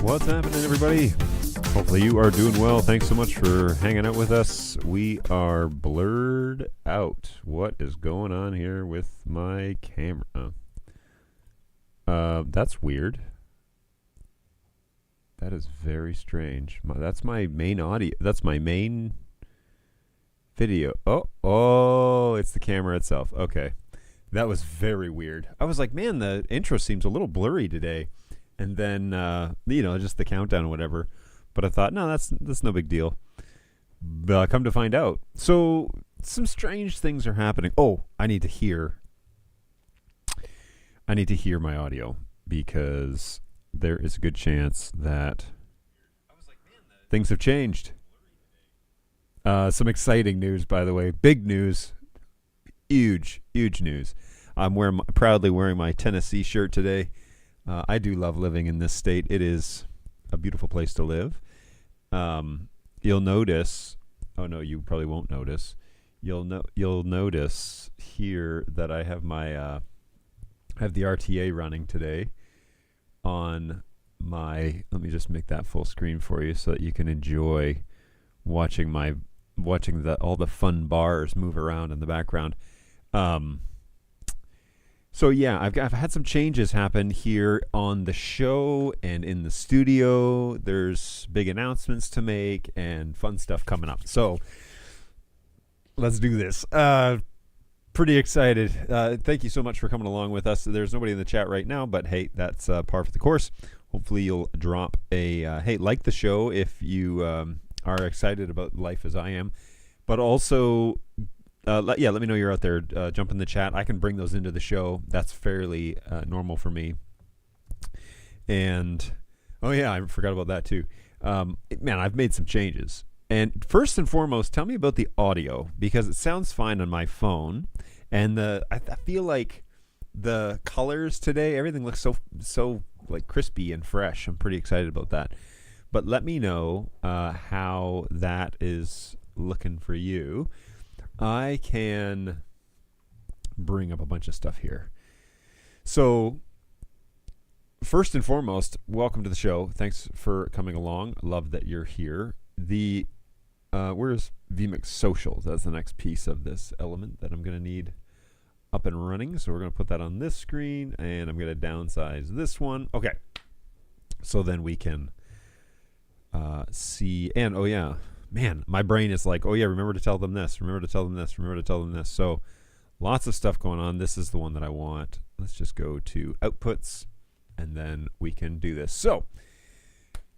What's happening, everybody? Hopefully you are doing well. Thanks so much for hanging out with us. We are blurred out. What is going on here with my camera? That's weird. That is very strange. That's my main audio. That's my main video. Oh, it's the camera itself. Okay. That was very weird. I was like, man, the intro seems a little blurry today. And then, just the countdown or whatever. But I thought, no, that's no big deal. Come to find out. So some strange things are happening. Oh, I need to hear my audio because there is a good chance that things have changed. Some exciting news, by the way. Big news. Huge news. I'm proudly wearing my Tennessee shirt today. I do love living in this state. It is a beautiful place to live. You'll notice. Oh no, you probably won't notice. You'll notice here that I have my have the RTA running today on my. Let me just make that full screen for you so that you can enjoy watching all the fun bars move around in the background. So yeah, I've had some changes happen here on the show and in the studio. There's big announcements to make and fun stuff coming up. So let's do this. Pretty excited. Thank you so much for coming along with us. There's nobody in the chat right now, but hey, that's par for the course. Hopefully you'll drop a hey, like the show if you are excited about life as I am, but also. Let me know you're out there. Jump in the chat. I can bring those into the show. That's fairly normal for me. And, oh yeah, I forgot about that too. Man, I've made some changes. And first and foremost, tell me about the audio, because it sounds fine on my phone. And I feel like the colors today, everything looks so like crispy and fresh. I'm pretty excited about that. But let me know how that is looking for you. I can bring up a bunch of stuff here. So, first and foremost, welcome to the show. Thanks for coming along. Love that you're here. Where's vMix Social? That's the next piece of this element that I'm going to need up and running. So we're going to put that on this screen, and I'm going to downsize this one. Okay. So then we can see, and oh yeah. Man, my brain is like, oh yeah, remember to tell them this, remember to tell them this, remember to tell them this. So lots of stuff going on. This is the one that I want. Let's just go to outputs, and then we can do this. So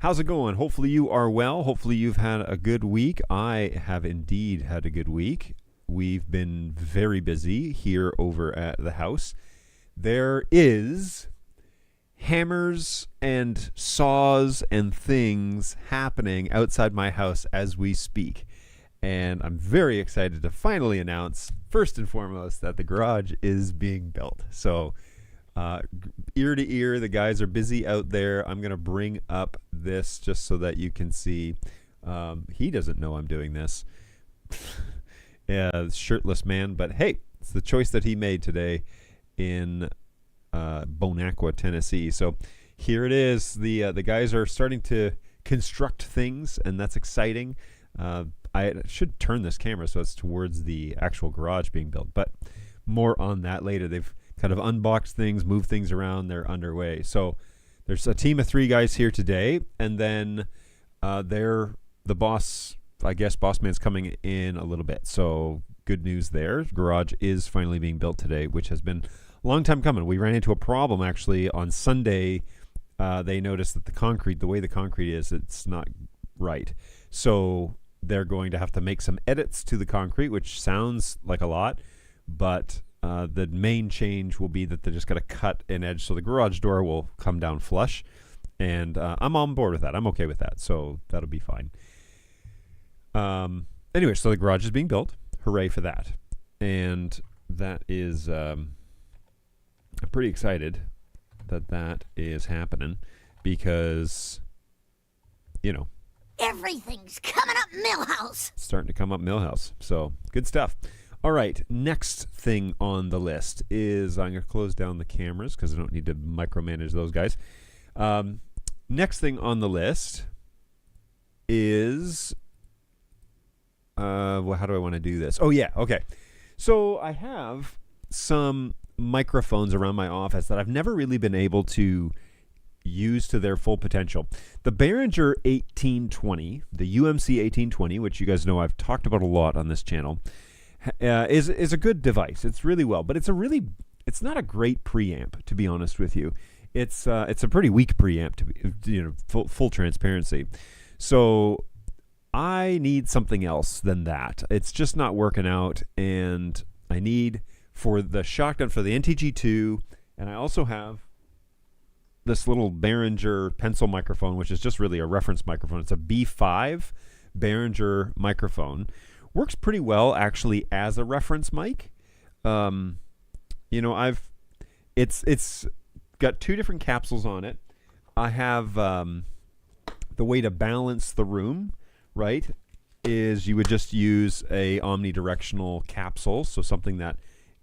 how's it going? Hopefully you are well. Hopefully you've had a good week. I have indeed had a good week. We've been very busy here over at the house. There is hammers and saws and things happening outside my house as we speak. And I'm very excited to finally announce, first and foremost, that the garage is being built. So ear to ear, the guys are busy out there. I'm going to bring up this just so that you can see. He doesn't know I'm doing this. Shirtless man. But hey, it's the choice that he made today in Bonacqua, Tennessee. So here it is. The guys are starting to construct things, and that's exciting. I should turn this camera so it's towards the actual garage being built, but more on that later. They've kind of unboxed things, moved things around. They're underway. So there's a team of 3 guys here today, and then they're the boss. I guess boss man's coming in a little bit. So good news there. Garage is finally being built today, which has been long time coming. We ran into a problem actually on Sunday. They noticed that the way the concrete is, it's not right. So they're going to have to make some edits to the concrete, which sounds like a lot, but the main change will be that they're just going to cut an edge so the garage door will come down flush. And I'm on board with that. I'm okay with that. So that'll be fine. Anyway, so the garage is being built. Hooray for that. And that is... I'm pretty excited that is happening because, everything's coming up Millhouse. It's starting to come up Millhouse. So good stuff. All right, next thing on the list is I'm going to close down the cameras because I don't need to micromanage those guys. next thing on the list is, well, how do I want to do this? Oh, yeah, okay. So I have some microphones around my office that I've never really been able to use to their full potential. The Behringer 1820, the UMC 1820, which you guys know I've talked about a lot on this channel, is a good device. It's really well, but it's not a great preamp, to be honest with you. It's a pretty weak preamp, to be, full transparency. So I need something else than that. It's just not working out, and I need for the shotgun for the NTG2, and I also have this little Behringer pencil microphone, which is just really a reference microphone. It's a B5 Behringer microphone. Works pretty well actually as a reference mic. It's got two different capsules on it. I have the way to balance the room, right, is you would just use a omnidirectional capsule, so something that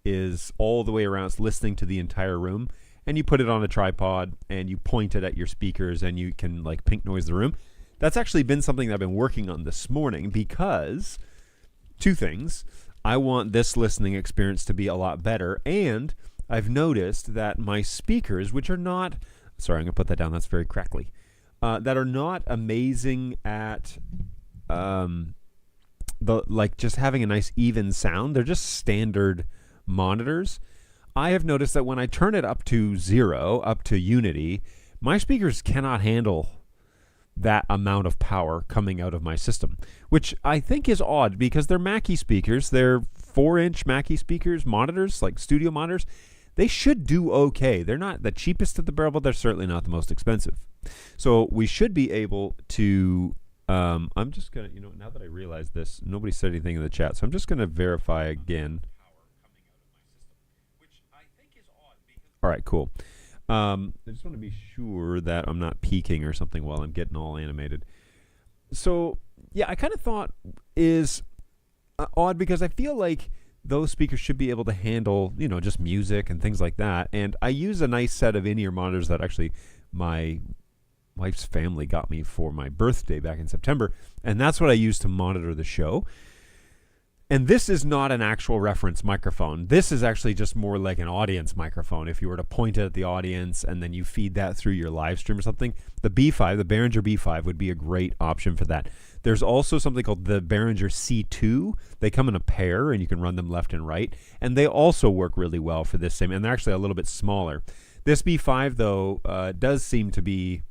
is all the way around, it's listening to the entire room, and you put it on a tripod and you point it at your speakers and you can like pink noise the room. That's actually been something that I've been working on this morning because two things. I want this listening experience to be a lot better, and I've noticed that my speakers, which are not, sorry, I'm going to put that down, that's very crackly, that are not amazing at just having a nice even sound. They're just standard monitors. I have noticed that when I turn it up to 0, up to unity, my speakers cannot handle that amount of power coming out of my system, which I think is odd because they're Mackie speakers. They're 4-inch Mackie speakers, monitors, like studio monitors. They should do okay. They're not the cheapest at the barrel, but they're certainly not the most expensive. So we should be able to, I'm just going to, now that I realize this, nobody said anything in the chat, so I'm just going to verify again. All right, cool. I just want to be sure that I'm not peaking or something while I'm getting all animated. So, yeah, I kind of thought is odd because I feel like those speakers should be able to handle, just music and things like that. And I use a nice set of in-ear monitors that actually my wife's family got me for my birthday back in September. And that's what I use to monitor the show. And this is not an actual reference microphone. This is actually just more like an audience microphone. If you were to point it at the audience and then you feed that through your live stream or something, the B5, the Behringer B5 would be a great option for that. There's also something called the Behringer C2. They come in a pair and you can run them left and right. And they also work really well for this same, and they're actually a little bit smaller. This B5 though does seem to be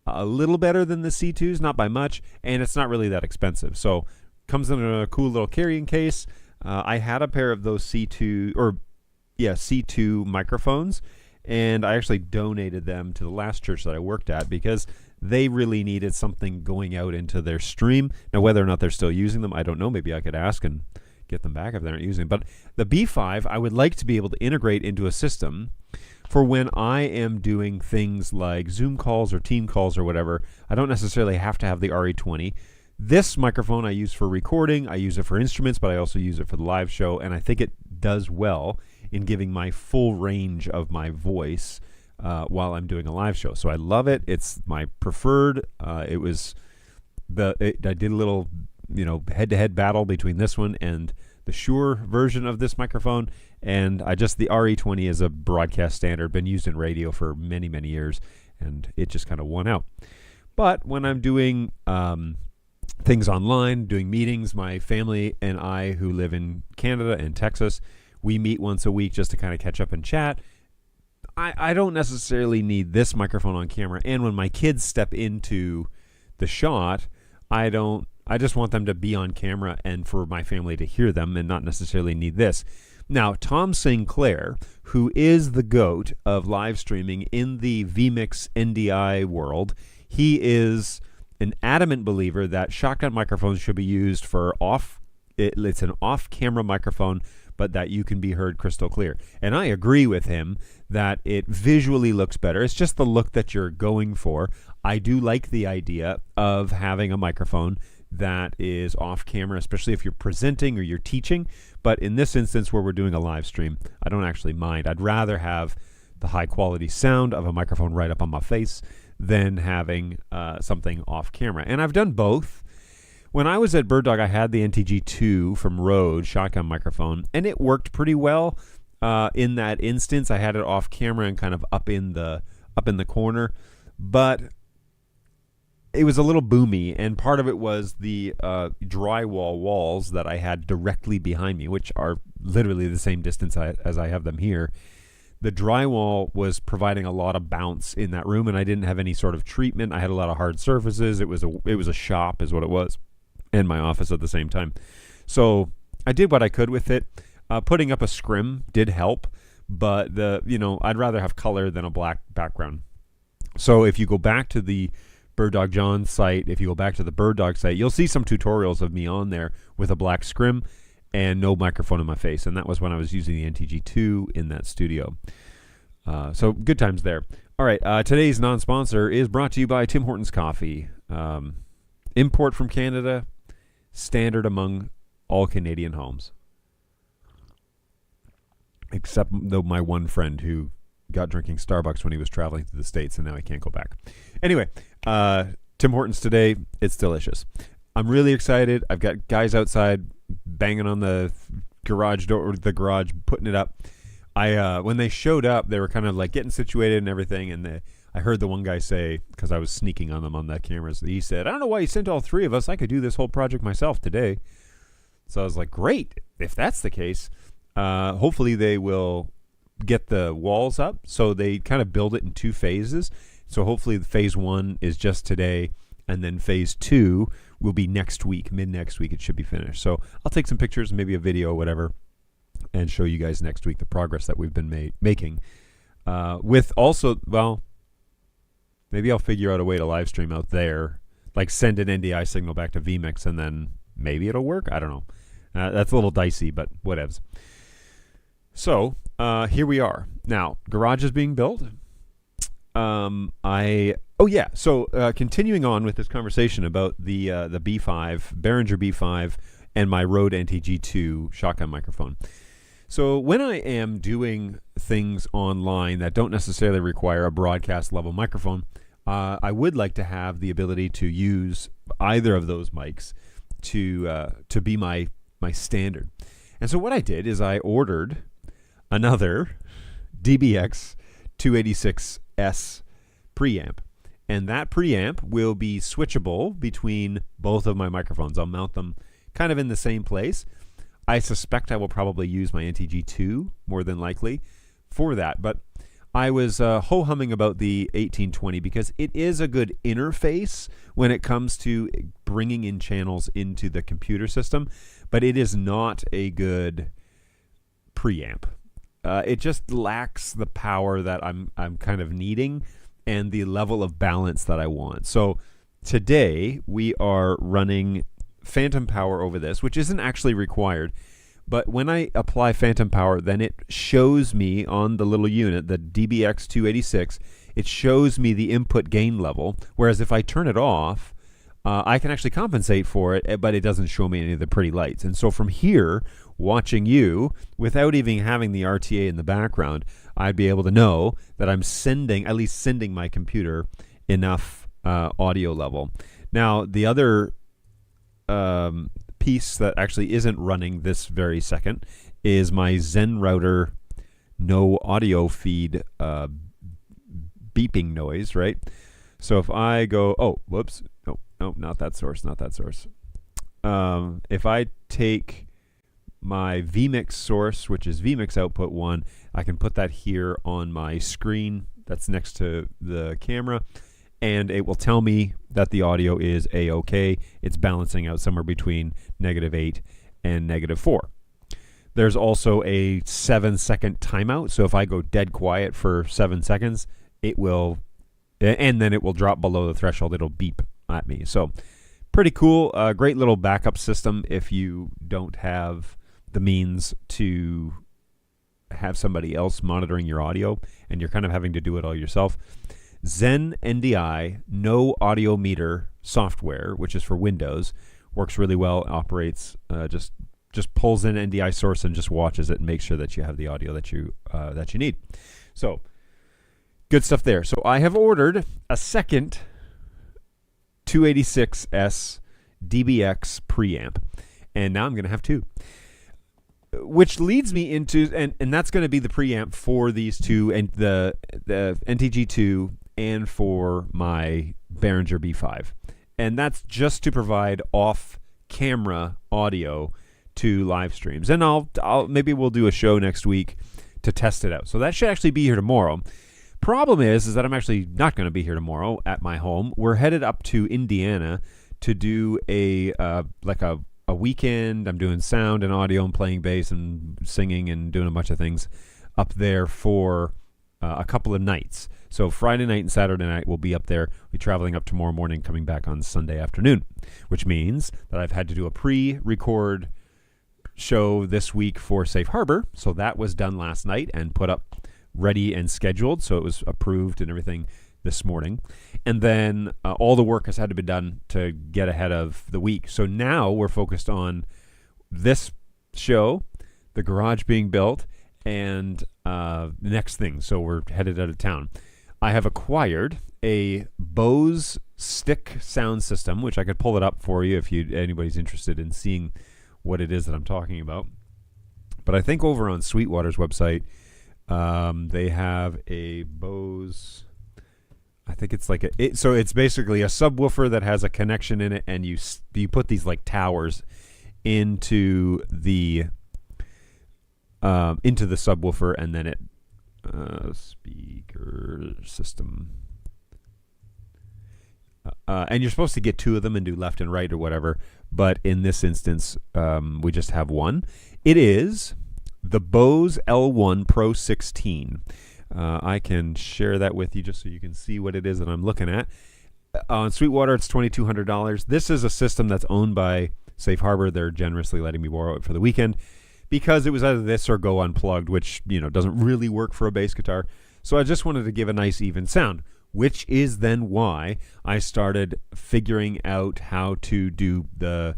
a little better than the C2s, not by much, and it's not really that expensive. So comes in a cool little carrying case. I had a pair of those C2 microphones, and I actually donated them to the last church that I worked at because they really needed something going out into their stream. Now, whether or not they're still using them, I don't know. Maybe I could ask and get them back if they aren't using them. But the B5, I would like to be able to integrate into a system for when I am doing things like Zoom calls or team calls or whatever. I don't necessarily have to have the RE20. This microphone I use for recording, I use it for instruments, but I also use it for the live show, and I think it does well in giving my full range of my voice while I'm doing a live show. So I love it. It's my preferred. I did a little, head-to-head battle between this one and the Shure version of this microphone, and the RE20 is a broadcast standard, been used in radio for many, many years, and it just kind of won out. But when I'm doing things online, doing meetings, my family and I, who live in Canada and Texas, we meet once a week just to kind of catch up and chat. I don't necessarily need this microphone on camera, and when my kids step into the shot, I just want them to be on camera and for my family to hear them and not necessarily need this. Now, Tom Sinclair, who is the GOAT of live streaming in the vMix NDI world, he is an adamant believer that shotgun microphones should be used for it's an off-camera microphone, but that you can be heard crystal clear. And I agree with him that it visually looks better. It's just the look that you're going for. I do like the idea of having a microphone that is off-camera, especially if you're presenting or you're teaching. But in this instance where we're doing a live stream, I don't actually mind. I'd rather have the high quality sound of a microphone right up on my face than having something off camera. And I've done both. When I was at Bird Dog, I had the NTG2 from Rode shotgun microphone, and it worked pretty well. In that instance, I had it off camera and kind of up in the corner, but it was a little boomy, and part of it was the drywall walls that I had directly behind me, which are literally the same distance as I have them here. The drywall was providing a lot of bounce in that room, and I didn't have any sort of treatment. I had a lot of hard surfaces. It was a shop, is what it was, and my office at the same time. So I did what I could with it. Putting up a scrim did help, but I'd rather have color than a black background. So if you go back to the Bird Dog John site, if you go back to the Bird Dog site, you'll see some tutorials of me on there with a black scrim and no microphone in my face, and that was when I was using the NTG2 in that studio. So good times there. All right, today's non-sponsor is brought to you by Tim Hortons Coffee. Import from Canada, standard among all Canadian homes. Except though my one friend who got drinking Starbucks when he was traveling to the States, and now he can't go back. Anyway, Tim Hortons today, it's delicious. I'm really excited. I've got guys outside banging on the garage door, putting it up. When they showed up, they were kind of like getting situated and everything, and I heard the one guy say, because I was sneaking on them on the cameras, he said, "I don't know why you sent all three of us. I could do this whole project myself today." So I was like, great, if that's the case. Hopefully they will get the walls up. So they kind of build it in two phases. So hopefully phase 1 is just today, and then phase 2 will be next week, mid-next week it should be finished. So I'll take some pictures, maybe a video, whatever, and show you guys next week the progress that we've been making. With also, well, maybe I'll figure out a way to live stream out there, like send an NDI signal back to vMix, and then maybe it'll work. I don't know. That's a little dicey, but whatevs. So here we are. Now, garage is being built. So continuing on with this conversation about the B5, Behringer B5, and my Rode NTG2 shotgun microphone. So when I am doing things online that don't necessarily require a broadcast level microphone, I would like to have the ability to use either of those mics to be my standard. And so what I did is I ordered another DBX 286S preamp, and that preamp will be switchable between both of my microphones. I'll mount them kind of in the same place. I suspect I will probably use my NTG2 more than likely for that, but I was ho-humming about the 1820 because it is a good interface when it comes to bringing in channels into the computer system, but it is not a good preamp. It just lacks the power that I'm kind of needing and the level of balance that I want. So today we are running phantom power over this, which isn't actually required. But when I apply phantom power, then it shows me on the little unit, the DBX 286, it shows me the input gain level. Whereas if I turn it off, I can actually compensate for it, but it doesn't show me any of the pretty lights. And so from here, watching you, without even having the RTA in the background, I'd be able to know that I'm at least sending my computer enough audio level. Now, the other piece that actually isn't running this very second is my Zen router no audio feed beeping noise, right? So if I go, no, not that source. If I take my vMix source, which is vMix output 1, I can put that here on my screen that's next to the camera, and it will tell me that the audio is A-OK. It's balancing out somewhere between -8 and -4. There's also a 7-second timeout, so if I go dead quiet for 7 seconds, it will, and then it will drop below the threshold. It'll beep at me. So pretty cool. Great little backup system if you don't have the means to have somebody else monitoring your audio and you're kind of having to do it all yourself. Zen NDI no audio meter software, which is for Windows, works really well. Operates just pulls in NDI source and just watches it and makes sure that you have the audio that you need. So good stuff there. So I have ordered a second 286S DBX preamp, and now I'm going to have two. Which leads me into, and that's going to be the preamp for these two, and the NTG2 and for my Behringer B5. And that's just to provide off-camera audio to live streams. And I'll maybe we'll do a show next week to test it out. So that should actually be here tomorrow. Problem is that I'm actually not going to be here tomorrow at my home. We're headed up to Indiana to do a weekend. I'm doing sound and audio and playing bass and singing and doing a bunch of things up there for a couple of nights. So Friday night and Saturday night we'll be up there. We'll be traveling up tomorrow morning, coming back on Sunday afternoon, which means that I've had to do a pre-record show this week for Safe Harbor. So that was done last night and put up ready and scheduled. So it was approved and everything this morning. And then all the work has had to be done to get ahead of the week. So now we're focused on this show, the garage being built, and the next thing. So we're headed out of town. I have acquired a Bose stick sound system, which I could pull it up for you if anybody's interested in seeing what it is that I'm talking about. But I think over on Sweetwater's website, they have a Bose. I think it's like so it's basically a subwoofer that has a connection in it, and you put these like towers into the subwoofer, and then it speaker system. And you're supposed to get two of them and do left and right or whatever. But in this instance, we just have one. It is the Bose L1 Pro 16. I can share that with you just so you can see what it is that I'm looking at. On Sweetwater, it's $2,200. This is a system that's owned by Safe Harbor. They're generously letting me borrow it for the weekend because it was either this or go unplugged, which doesn't really work for a bass guitar. So I just wanted to give a nice even sound, which is then why I started figuring out how to do the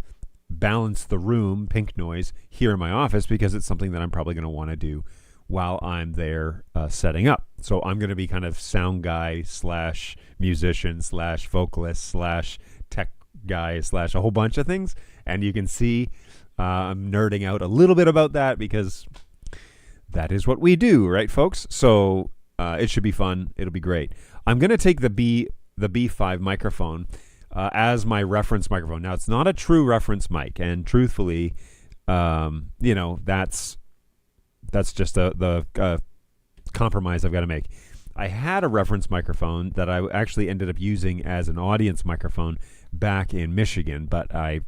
balance the room pink noise here in my office, because it's something that I'm probably going to want to do while I'm there setting up. So I'm going to be kind of sound guy / musician / vocalist / tech guy / a whole bunch of things. And you can see I'm nerding out a little bit about that because that is what we do, right, folks? So it should be fun. It'll be great. I'm going to take the B5 microphone as my reference microphone. Now, it's not a true reference mic, and truthfully, that's just the compromise I've got to make. I had a reference microphone that I actually ended up using as an audience microphone back in Michigan, but I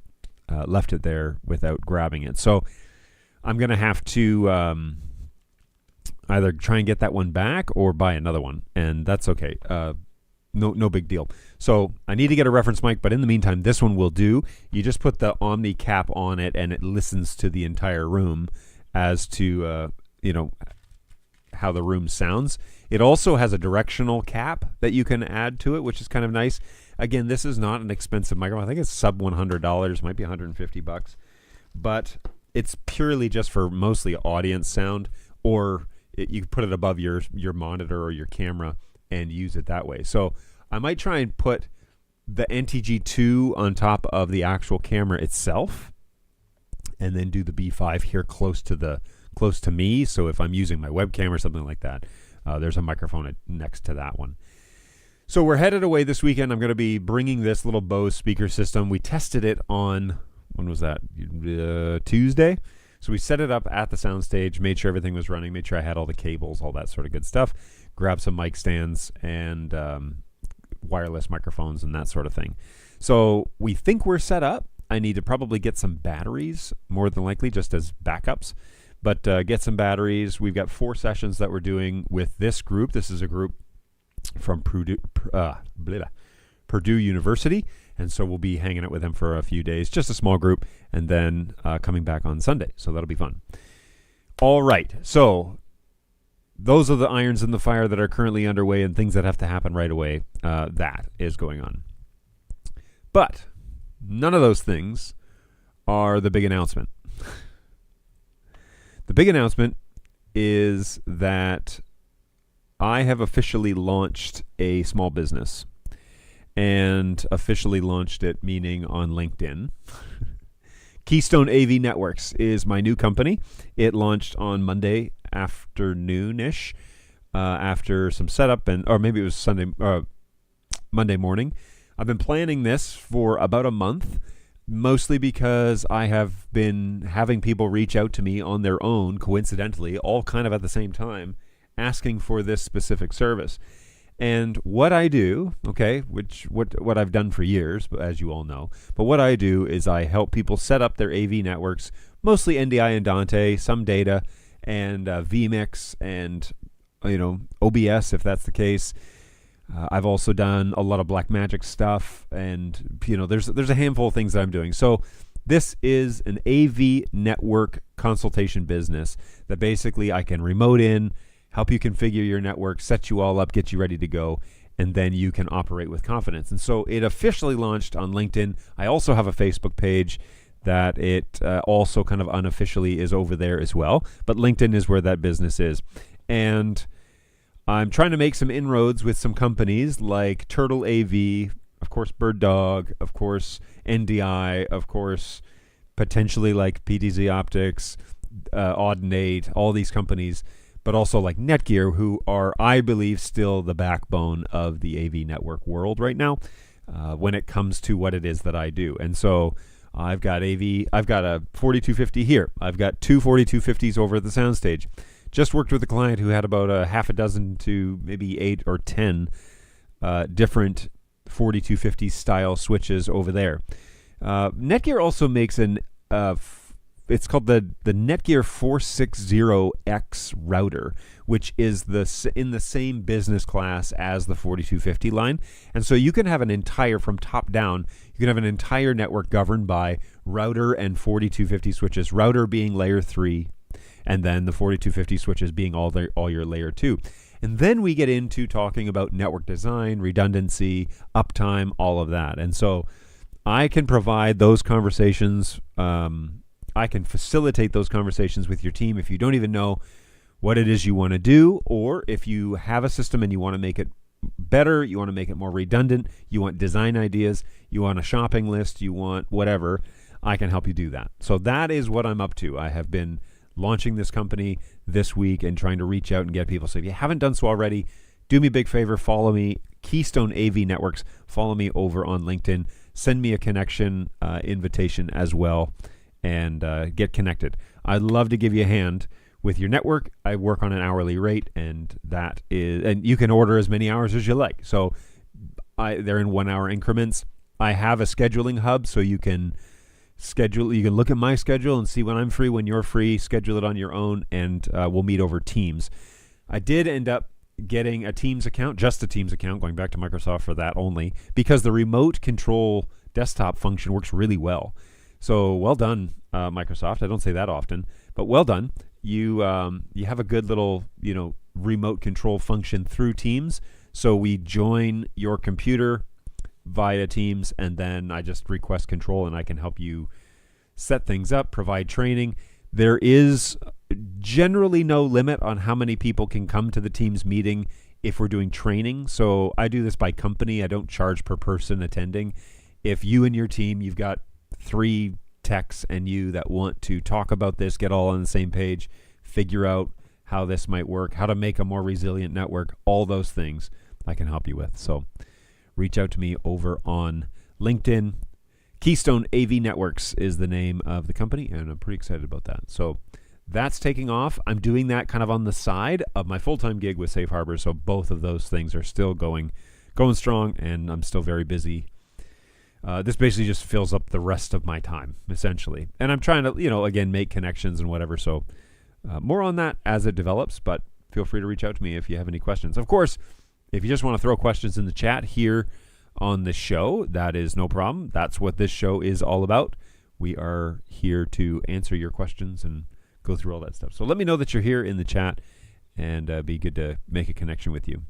left it there without grabbing it. So I'm going to have to either try and get that one back or buy another one, and that's okay. No big deal. So I need to get a reference mic, but in the meantime, this one will do. You just put the Omni cap on it, and it listens to the entire room as to how the room sounds. It also has a directional cap that you can add to it, which is kind of nice. Again, this is not an expensive microphone. I think it's sub $100, might be $150, but it's purely just for mostly audience sound, or you can put it above your monitor or your camera and use it that way. So I might try and put the NTG2 on top of the actual camera itself, and then do the B5 here close to me. So if I'm using my webcam or something like that, there's a microphone next to that one. So we're headed away this weekend. I'm going to be bringing this little Bose speaker system. We tested it on, when was that? Tuesday. So we set it up at the soundstage, made sure everything was running, made sure I had all the cables, all that sort of good stuff, grabbed some mic stands and wireless microphones and that sort of thing. So we think we're set up. I need to probably get some batteries, more than likely, just as backups. But get some batteries. We've got 4 sessions that we're doing with this group. This is a group from Purdue University. And so we'll be hanging out with them for a few days, just a small group, and then coming back on Sunday. So that'll be fun. All right. So those are the irons in the fire that are currently underway and things that have to happen right away. That is going on. But none of those things are the big announcement. The big announcement is that I have officially launched a small business, and officially launched it meaning on LinkedIn. Keystone AV Networks is my new company. It launched on Monday afternoon-ish after some setup, or maybe it was Monday morning. I've been planning this for about a month, mostly because I have been having people reach out to me on their own, coincidentally, all kind of at the same time, asking for this specific service. And what I do, okay, what I've done for years, as you all know, but what I do is I help people set up their AV networks, mostly NDI and Dante, some data, and vMix, and OBS if that's the case. I've also done a lot of Blackmagic stuff, and there's a handful of things that I'm doing. So this is an AV network consultation business that basically I can remote in, help you configure your network, set you all up, get you ready to go, and then you can operate with confidence. And so it officially launched on LinkedIn. I also have a Facebook page that it also kind of unofficially is over there as well. But LinkedIn is where that business is. And I'm trying to make some inroads with some companies like Turtle AV, of course Bird Dog, of course NDI, of course potentially like PTZ Optics, Audinate, all these companies, but also like Netgear, who are, I believe, still the backbone of the AV network world right now when it comes to what it is that I do. And so I've got a 4250 here. I've got two 4250s over at the soundstage. Just worked with a client who had about a half a dozen to maybe 8 or 10 different 4250 style switches over there. Netgear also makes it's called the Netgear 460X router, which is in the same business class as the 4250 line. And so you can have from top down, you can have an entire network governed by router and 4250 switches, router being layer 3, and then the 4250 switches being all your layer 2. And then we get into talking about network design, redundancy, uptime, all of that. And so I can provide those conversations. I can facilitate those conversations with your team if you don't even know what it is you want to do, or if you have a system and you want to make it better, you want to make it more redundant, you want design ideas, you want a shopping list, you want whatever, I can help you do that. So that is what I'm up to. I have been launching this company this week and trying to reach out and get people. So if you haven't done so already, do me a big favor, follow me, Keystone AV Networks, follow me over on LinkedIn, send me a connection invitation as well, and get connected. I'd love to give you a hand with your network. I work on an hourly rate, and you can order as many hours as you like. So they're in 1 hour increments. I have a scheduling hub, so you can look at my schedule and see when I'm free, when you're free, schedule it on your own, and we'll meet over Teams. I did end up getting a Teams account, just a Teams account, going back to Microsoft for that only, because the remote control desktop function works really well. So well done, Microsoft. I don't say that often, but well done. You have a good little remote control function through Teams. So we join your computer via Teams, and then I just request control, and I can help you set things up, provide training. There is generally no limit on how many people can come to the Teams meeting if we're doing training. So I do this by company. I don't charge per person attending. If you and your team, you've got 3 techs and you that want to talk about this, get all on the same page, figure out how this might work, how to make a more resilient network, all those things I can help you with. So reach out to me over on LinkedIn. Keystone AV Networks is the name of the company, and I'm pretty excited about that. So that's taking off. I'm doing that kind of on the side of my full-time gig with Safe Harbor, so both of those things are still going strong, and I'm still very busy. This basically just fills up the rest of my time, essentially. And I'm trying to, again, make connections and whatever. So more on that as it develops, but feel free to reach out to me if you have any questions. Of course, if you just want to throw questions in the chat here on the show, that is no problem. That's what this show is all about. We are here to answer your questions and go through all that stuff. So let me know that you're here in the chat, and be good to make a connection with you.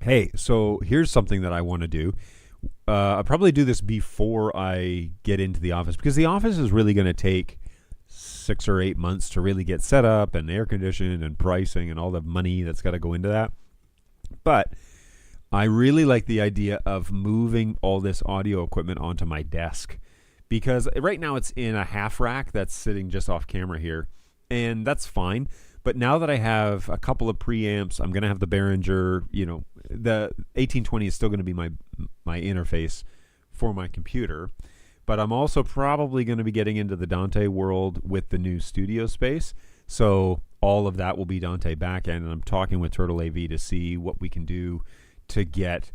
Hey, so here's something that I want to do. I'll probably do this before I get into the office, because the office is really going to take 6 or 8 months to really get set up and air conditioned and pricing and all the money that's got to go into that. But I really like the idea of moving all this audio equipment onto my desk, because right now it's in a half rack that's sitting just off camera here, and that's fine. But now that I have a couple of preamps, I'm going to have the Behringer, the 1820 is still going to be my interface for my computer. But I'm also probably going to be getting into the Dante world with the new studio space. So all of that will be Dante backend, and I'm talking with Turtle AV to see what we can do to get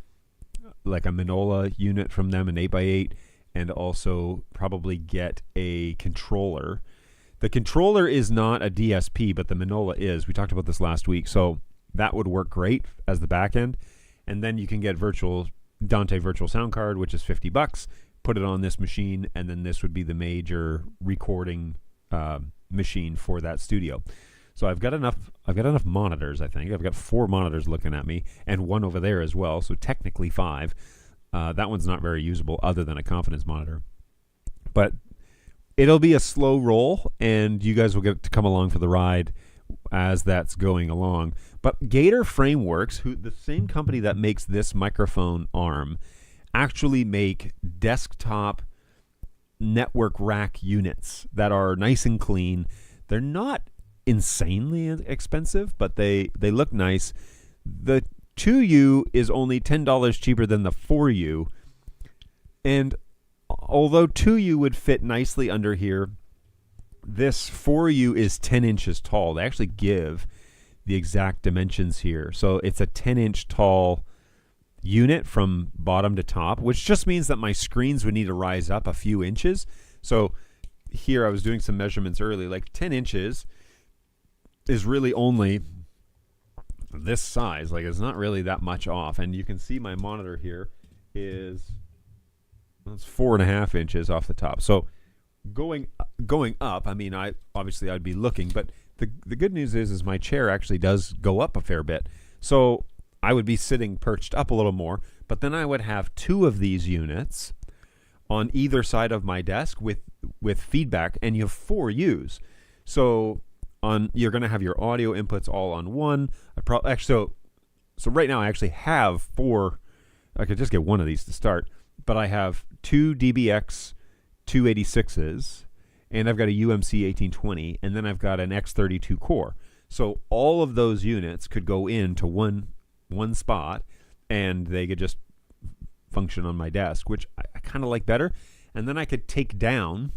like a Manola unit from them, an 8x8, and also probably get a controller. The controller is not a DSP, but the Manola is. We talked about this last week, so that would work great as the backend. And then you can get Dante virtual sound card, which is $50. Put it on this machine, and then this would be the major recording machine for that studio. So I've got enough monitors. I think I've got 4 monitors looking at me, and one over there as well. So technically 5. That one's not very usable, other than a confidence monitor. But it'll be a slow roll, and you guys will get to come along for the ride as that's going along. But Gator Frameworks, the same company that makes this microphone arm, actually make desktop network rack units that are nice and clean. They're not insanely expensive, but they look nice. The 2U is only $10 cheaper than the 4U, and although 2U would fit nicely under here, this 4U is 10 inches tall. They actually give the exact dimensions here. So it's a 10-inch tall unit from bottom to top, which just means that my screens would need to rise up a few inches. So here I was doing some measurements early, like 10 inches is really only this size. Like, it's not really that much off. And you can see my monitor here is, it's 4.5 inches off the top. So going up, I mean, I'd be looking, but the good news is my chair actually does go up a fair bit. So I would be sitting perched up a little more, but then I would have 2 of these units on either side of my desk with feedback, and you have 4 U's. So you're going to have your audio inputs all on one. So right now I actually have 4. I could just get one of these to start, but I have 2 DBX 286s, and I've got a UMC 1820, and then I've got an X32 core. So all of those units could go into one spot, and they could just function on my desk, which I kind of like better. And then I could take down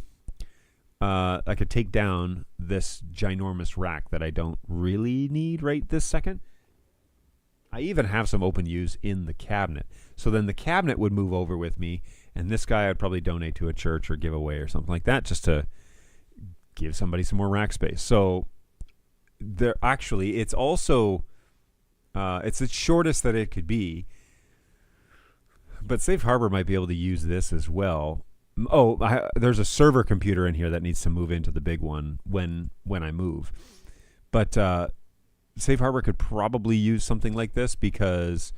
this ginormous rack that I don't really need right this second. I even have some open U's in the cabinet. So then the cabinet would move over with me, and this guy I'd probably donate to a church or give away or something like that, just to give somebody some more rack space. So it's also it's the shortest that it could be, but Safe Harbor might be able to use this as well. There's a server computer in here that needs to move into the big one when I move. But Safe Harbor could probably use something like this, because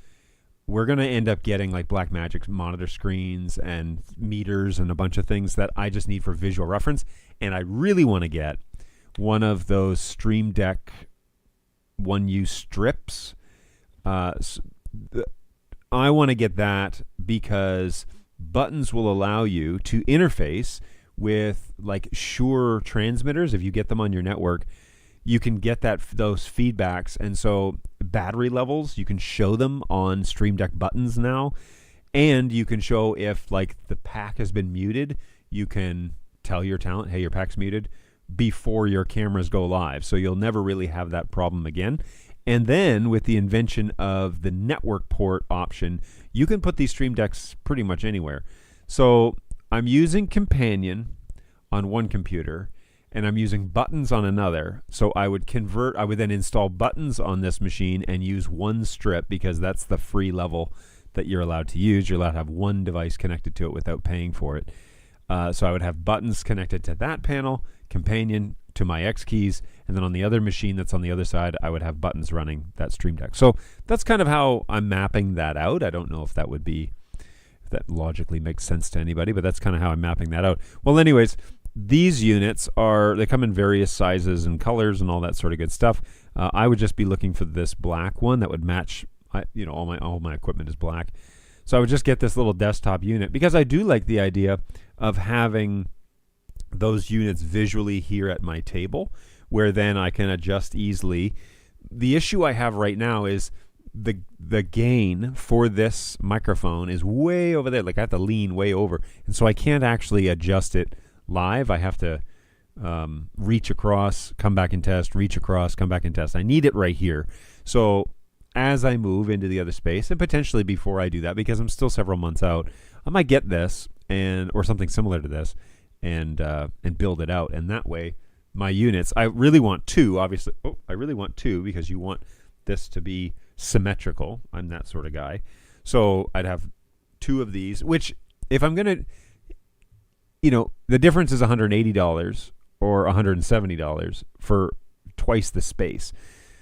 we're going to end up getting like Blackmagic monitor screens and meters and a bunch of things that I just need for visual reference. And I really want to get one of those Stream Deck 1U strips. I want to get that because buttons will allow you to interface with like Shure transmitters. If you get them on your network, you can get those feedbacks, and so battery levels, you can show them on Stream Deck buttons now, and you can show if like the pack has been muted. You can tell your talent, hey, your pack's muted, before your cameras go live, so you'll never really have that problem again. And then with the invention of the network port option, you can put these Stream Decks pretty much anywhere. So I'm using Companion on one computer, and I'm using buttons on another. So I would then install buttons on this machine and use one strip, because that's the free level that you're allowed to use. You're allowed to have one device connected to it without paying for it. So I would have buttons connected to that panel, Companion to my X keys, and then on the other machine that's on the other side, I would have buttons running that Stream Deck. So that's kind of how I'm mapping that out. I don't know if that logically makes sense to anybody, but that's kind of how I'm mapping that out. Well, anyways, these units they come in various sizes and colors and all that sort of good stuff. I would just be looking for this black one that would match. All my equipment is black, so I would just get this little desktop unit because I do like the idea of having those units visually here at my table, where then I can adjust easily. The issue I have right now is the gain for this microphone is way over there. Like I have to lean way over, and so I can't actually adjust it live. I have to reach across, come back and test, reach across, come back and test. I need it right here. So as I move into the other space, and potentially before I do that, because I'm still several months out, I might get this or something similar to this and build it out. And that way my units, I really want two, obviously. I really want two because you want this to be symmetrical. I'm that sort of guy. So I'd have two of these, which if I'm going to, the difference is $180 or $170 for twice the space.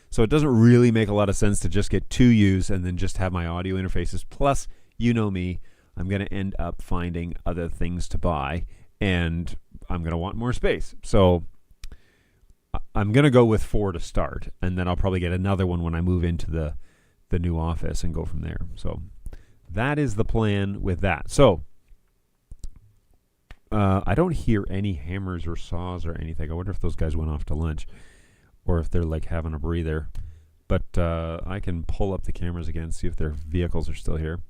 So it doesn't really make a lot of sense to just get two U's and then just have my audio interfaces. Plus, you know me, I'm going to end up finding other things to buy, and I'm going to want more space. So I'm going to go with 4 to start, and then I'll probably get another one when I move into the new office and go from there. So that is the plan with that. So I don't hear any hammers or saws or anything. I wonder if those guys went off to lunch, or if they're like having a breather. But I can pull up the cameras again, see if their vehicles are still here.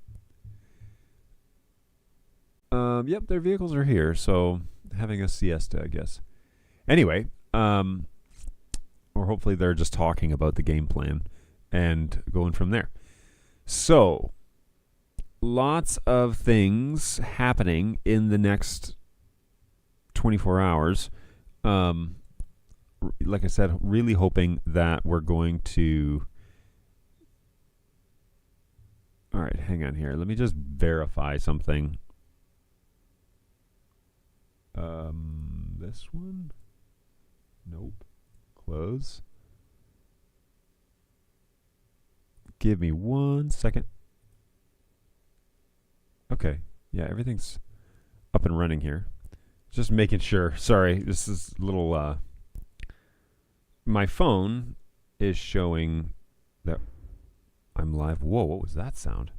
Yep, their vehicles are here, so having a siesta, I guess. Anyway, or hopefully they're just talking about the game plan and going from there. So, lots of things happening in the next 24 hours. Like I said, really hoping that we're going to... All right, hang on here. Let me just verify something. This one? Nope. Close. Give me 1 second. Okay. Yeah, everything's up and running here. Just making sure. Sorry, this is a little... My phone is showing that I'm live. Whoa, what was that sound?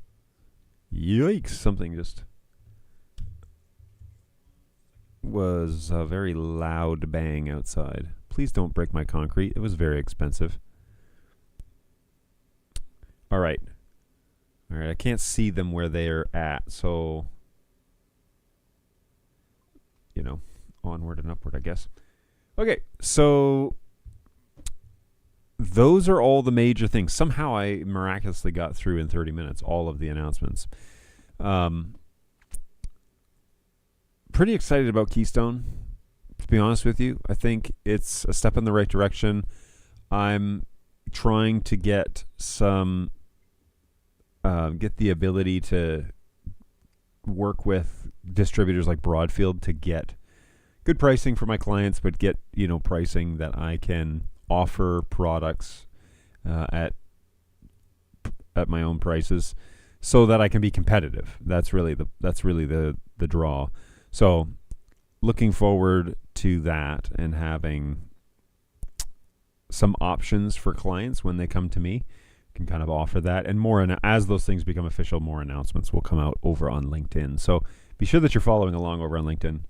Yikes, something just was a very loud bang outside. Please don't break my concrete. It was very expensive. All right. All right, I can't see them where they're at, so, onward and upward, I guess. Okay, so those are all the major things. Somehow I miraculously got through in 30 minutes, all of the announcements. Pretty excited about Keystone, to be honest with you. I think it's a step in the right direction. I'm trying to get get the ability to work with distributors like Broadfield to get good pricing for my clients, but get, pricing that I can offer products at my own prices, so that I can be competitive. That's really the draw. So, looking forward to that and having some options for clients when they come to me. Can kind of offer that, and more. And as those things become official, more announcements will come out over on LinkedIn. So be sure that you're following along over on LinkedIn,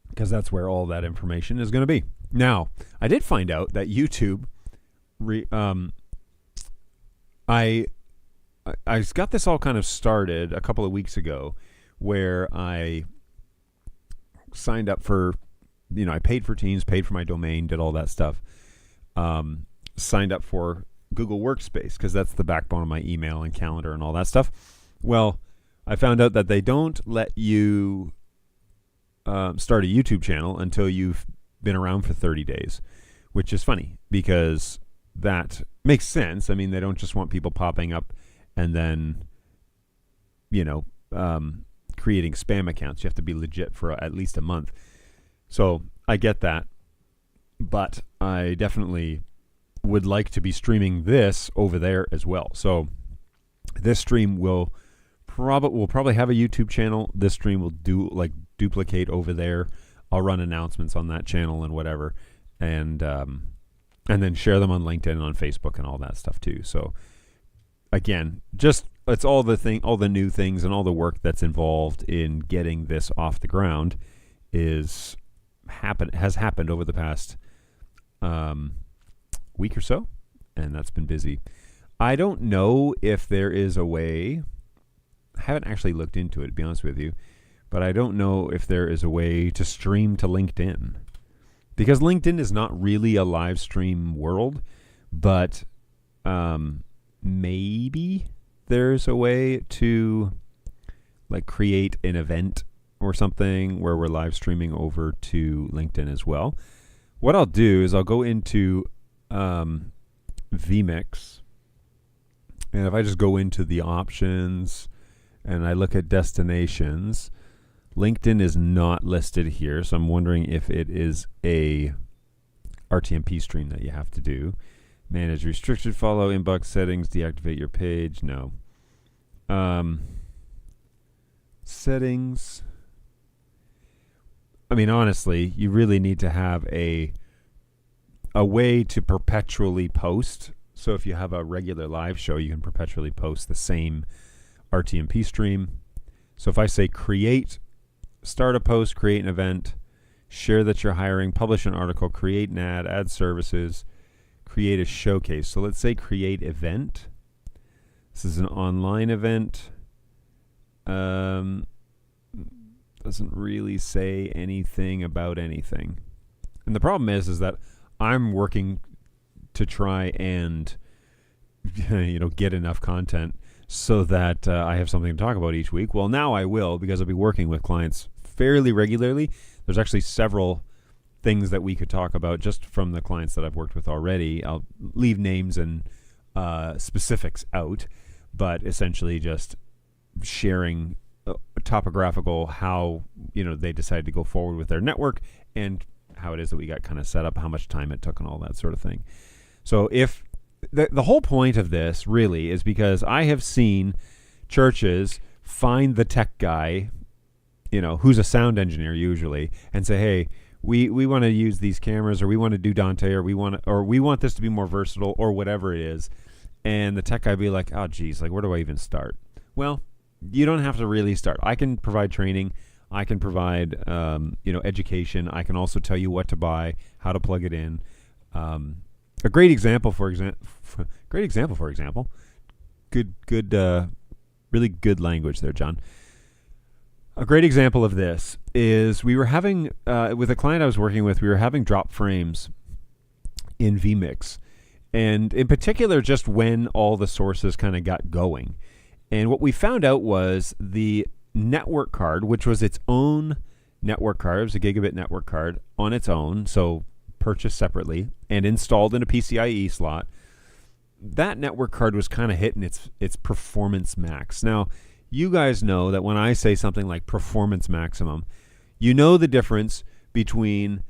because that's where all that information is going to be. Now, I did find out that YouTube, I got this all kind of started a couple of weeks ago, where I signed up for, I paid for Teams, paid for my domain, did all that stuff. Signed up for Google Workspace, because that's the backbone of my email and calendar and all that stuff. Well, I found out that they don't let you start a YouTube channel until you've been around for 30 days, which is funny, because that makes sense. I mean, they don't just want people popping up and then, creating spam accounts. You have to be legit for at least a month. So I get that, but I definitely would like to be streaming this over there as well. So this stream will probably have a YouTube channel. This stream will duplicate over there. I'll run announcements on that channel and whatever, and then share them on LinkedIn and on Facebook and all that stuff too. So again, just it's all the new things and all the work that's involved in getting this off the ground has happened over the past week or so, and that's been busy. I don't know if there is a way. I haven't actually looked into it, to be honest with you, but I don't know if there is a way to stream to LinkedIn, because LinkedIn is not really a live stream world, but maybe there's a way to like create an event or something where we're live streaming over to LinkedIn as well. What I'll do is I'll go into vMix, and if I just go into the options and I look at destinations, LinkedIn is not listed here, so I'm wondering if it is a RTMP stream that you have to do. Manage restricted follow, inbox settings, deactivate your page. No. Settings. I mean, honestly, you really need to have a way to perpetually post. So if you have a regular live show, you can perpetually post the same RTMP stream. So if I say create, start a post, create an event, share that you're hiring, publish an article, create an ad, add services, create a showcase. So let's say create event. This is an online event. Doesn't really say anything about anything. And the problem is that I'm working to try and get enough content so that I have something to talk about each week. Well, now I will, because I'll be working with clients fairly regularly. There's actually several things that we could talk about just from the clients that I've worked with already. I'll leave names and specifics out, but essentially just sharing topographical how they decided to go forward with their network and how it is that we got kind of set up, how much time it took and all that sort of thing. So if the whole point of this really is because I have seen churches find the tech guy, who's a sound engineer usually, and say, hey, we want to use these cameras, or we want to do Dante, or we want this to be more versatile, or whatever it is. And the tech guy be like, oh geez, like where do I even start? Well, you don't have to really start. I can provide training. I can provide education. I can also tell you what to buy, how to plug it in. A great example, for example, really good language there, John. A great example of this is we were having, with a client I was working with, we were having drop frames in vMix. And in particular, just when all the sources kind of got going. And what we found out was the network card, which was its own network card, it was a gigabit network card on its own, so purchased separately and installed in a PCIe slot. That network card was kind of hitting its performance max. Now, you guys know that when I say something like performance maximum, you know the difference between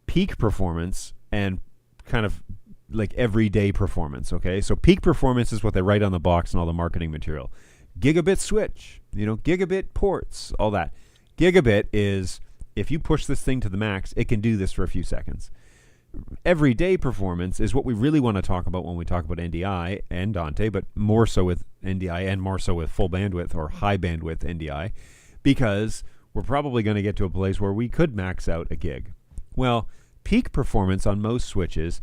peak performance and kind of like everyday performance, okay? So peak performance is what they write on the box and all the marketing material. Gigabit switch, gigabit ports, all that. Gigabit is if you push this thing to the max, it can do this for a few seconds. Everyday performance is what we really want to talk about when we talk about NDI and Dante, but more so with NDI and more so with full bandwidth or high bandwidth NDI, because we're probably going to get to a place where we could max out a gig. Well, peak performance on most switches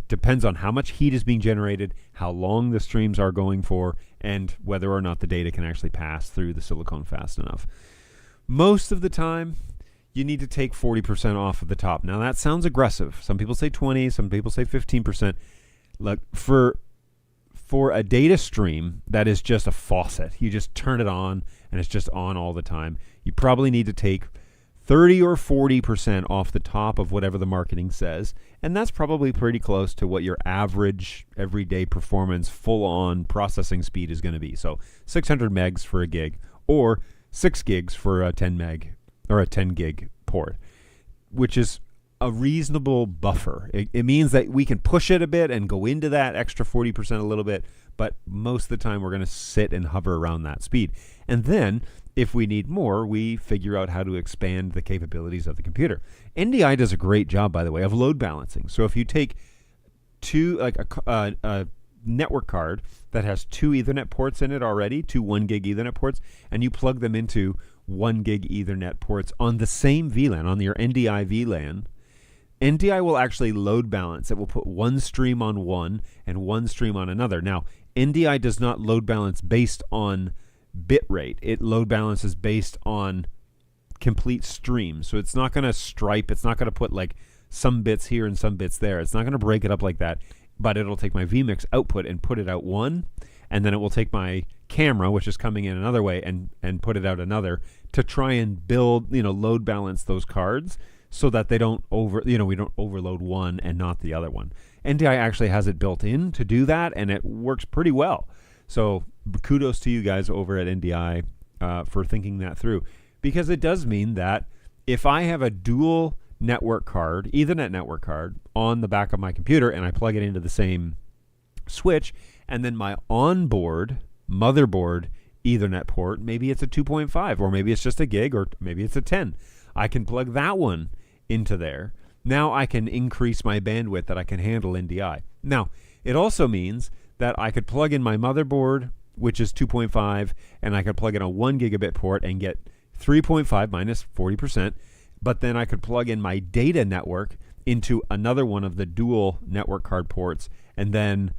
depends on how much heat is being generated, how long the streams are going for, and whether or not the data can actually pass through the silicone fast enough. Most of the time, you need to take 40% off of the top. Now, that sounds aggressive. Some people say 20, some people say 15%. Look, for a data stream that is just a faucet, you just turn it on and it's just on all the time, you probably need to take 30 or 40% off the top of whatever the marketing says, and that's probably pretty close to what your average everyday performance full-on processing speed is going to be. So 600 megs for a gig, or 6 gigs for a 10 meg or a 10 gig port, which is a reasonable buffer. It means that we can push it a bit and go into that extra 40% a little bit, but most of the time we're going to sit and hover around that speed. And then if we need more, we figure out how to expand the capabilities of the computer. NDI does a great job, by the way, of load balancing. So if you take a network card that has 2 Ethernet ports in it already, 2 1 gig Ethernet ports, and you plug them into 1 gig Ethernet ports on the same VLAN, on your NDI VLAN, NDI will actually load balance. It will put one stream on one and one stream on another. Now, NDI does not load balance based on bit rate. It load balances based on complete streams. So it's not going to stripe. It's not going to put like some bits here and some bits there. It's not going to break it up like that. But it'll take my vMix output and put it out one, and then it will take my camera, which is coming in another way, and put it out another to try and build, load balance those cards so that they don't we don't overload one and not the other one. NDI actually has it built in to do that, and it works pretty well. So kudos to you guys over at NDI for thinking that through, because it does mean that if I have a dual network card, Ethernet network card on the back of my computer, and I plug it into the same switch, and then my onboard motherboard Ethernet port, maybe it's a 2.5, or maybe it's just a gig, or maybe it's a 10. I can plug that one into there. Now I can increase my bandwidth that I can handle NDI. Now, it also means that I could plug in my motherboard, which is 2.5, and I could plug in a 1 gigabit port and get 3.5 minus 40%, but then I could plug in my data network into another one of the dual network card ports and then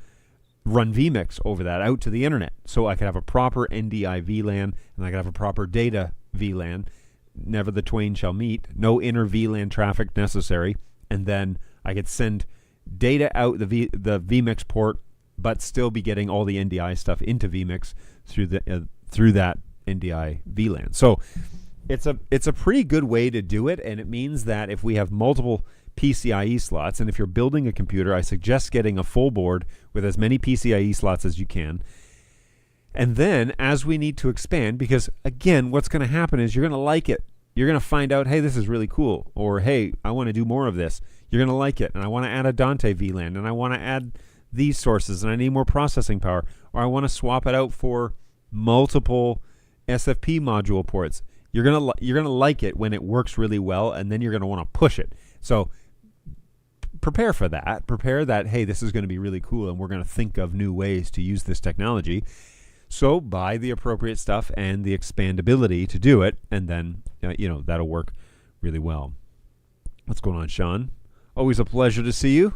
run vMix over that out to the internet. So I could have a proper NDI VLAN and I could have a proper data VLAN. Never the twain shall meet. No inner VLAN traffic necessary. And then I could send data out the vMix port, but still be getting all the NDI stuff into vMix through that NDI VLAN. So it's a pretty good way to do it, and it means that if we have multiple PCIe slots, and if you're building a computer, I suggest getting a full board with as many PCIe slots as you can. And then as we need to expand, because again, what's going to happen is you're going to like it. You're going to find out, hey, this is really cool, or hey, I want to do more of this. You're going to like it, and I want to add a Dante VLAN, and I want to add these sources, and I need more processing power, or I want to swap it out for multiple SFP module ports. You're gonna like it when it works really well, and then you're gonna want to push it. So prepare for that. Prepare that, hey, this is going to be really cool, and we're going to think of new ways to use this technology. So buy the appropriate stuff and the expandability to do it, and then that'll work really well. What's going on, Sean? Always a pleasure to see you.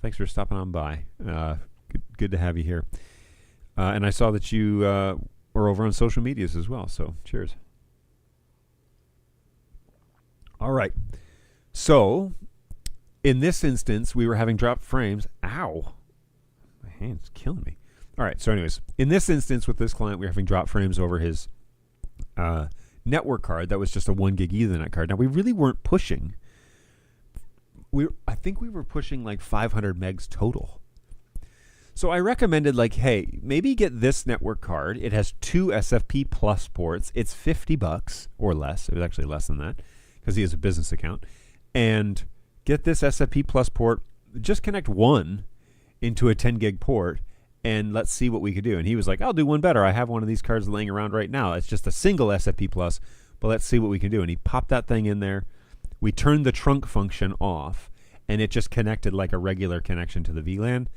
Thanks for stopping on by. Good to have you here. And I saw that you were over on social medias as well. So cheers. All right. So in this instance, we were having dropped frames. Ow. My hand's killing me. All right. So anyways, in this instance with this client, we were having drop frames over his network card that was just a 1 gig Ethernet card. Now, we really weren't pushing. I think we were pushing like 500 megs total. So I recommended hey, maybe get this network card. It has 2 SFP plus ports. It's $50 or less. It was actually less than that because he has a business account. And get this SFP plus port. Just connect one into a 10 gig port and let's see what we could do. And he was like, I'll do one better. I have one of these cards laying around right now. It's just a single SFP plus, but let's see what we can do. And he popped that thing in there. We turned the trunk function off, and it just connected like a regular connection to the VLAN.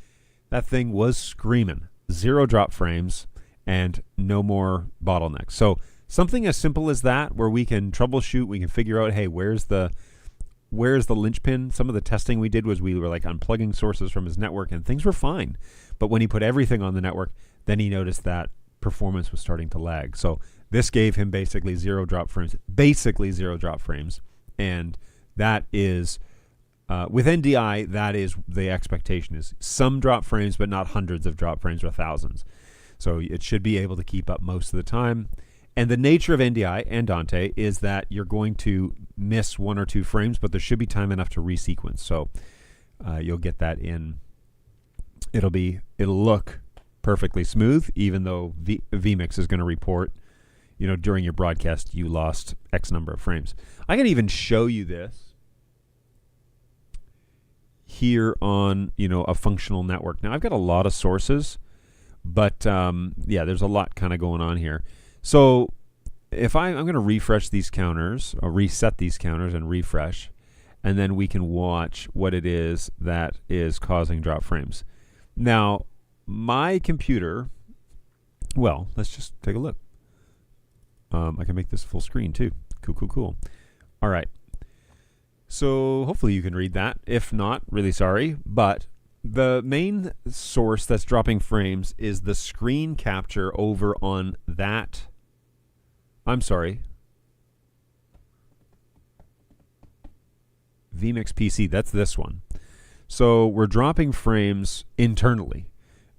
That thing was screaming. 0 drop frames and no more bottlenecks. So something as simple as that, where we can troubleshoot, we can figure out, hey, where's the linchpin? Some of the testing we did was we were unplugging sources from his network, and things were fine. But when he put everything on the network, then he noticed that performance was starting to lag. So this gave him basically 0 drop frames. And that is, with NDI, that is the expectation, is some drop frames, but not hundreds of drop frames or thousands. So it should be able to keep up most of the time. And the nature of NDI and Dante is that you're going to miss 1 or 2 frames, but there should be time enough to resequence. So you'll get that in. It'll look perfectly smooth, even though vMix is going to report, during your broadcast, you lost X number of frames. I can even show you this here on, a functional network. Now, I've got a lot of sources, but there's a lot kind of going on here. So if I'm going to refresh these counters, or reset these counters and refresh, and then we can watch what it is that is causing drop frames. Now, my computer, well, let's just take a look. I can make this full screen too. Cool. All right. So hopefully you can read that. If not, really sorry. But the main source that's dropping frames is the screen capture over on that. I'm sorry. vMix PC, that's this one. So we're dropping frames internally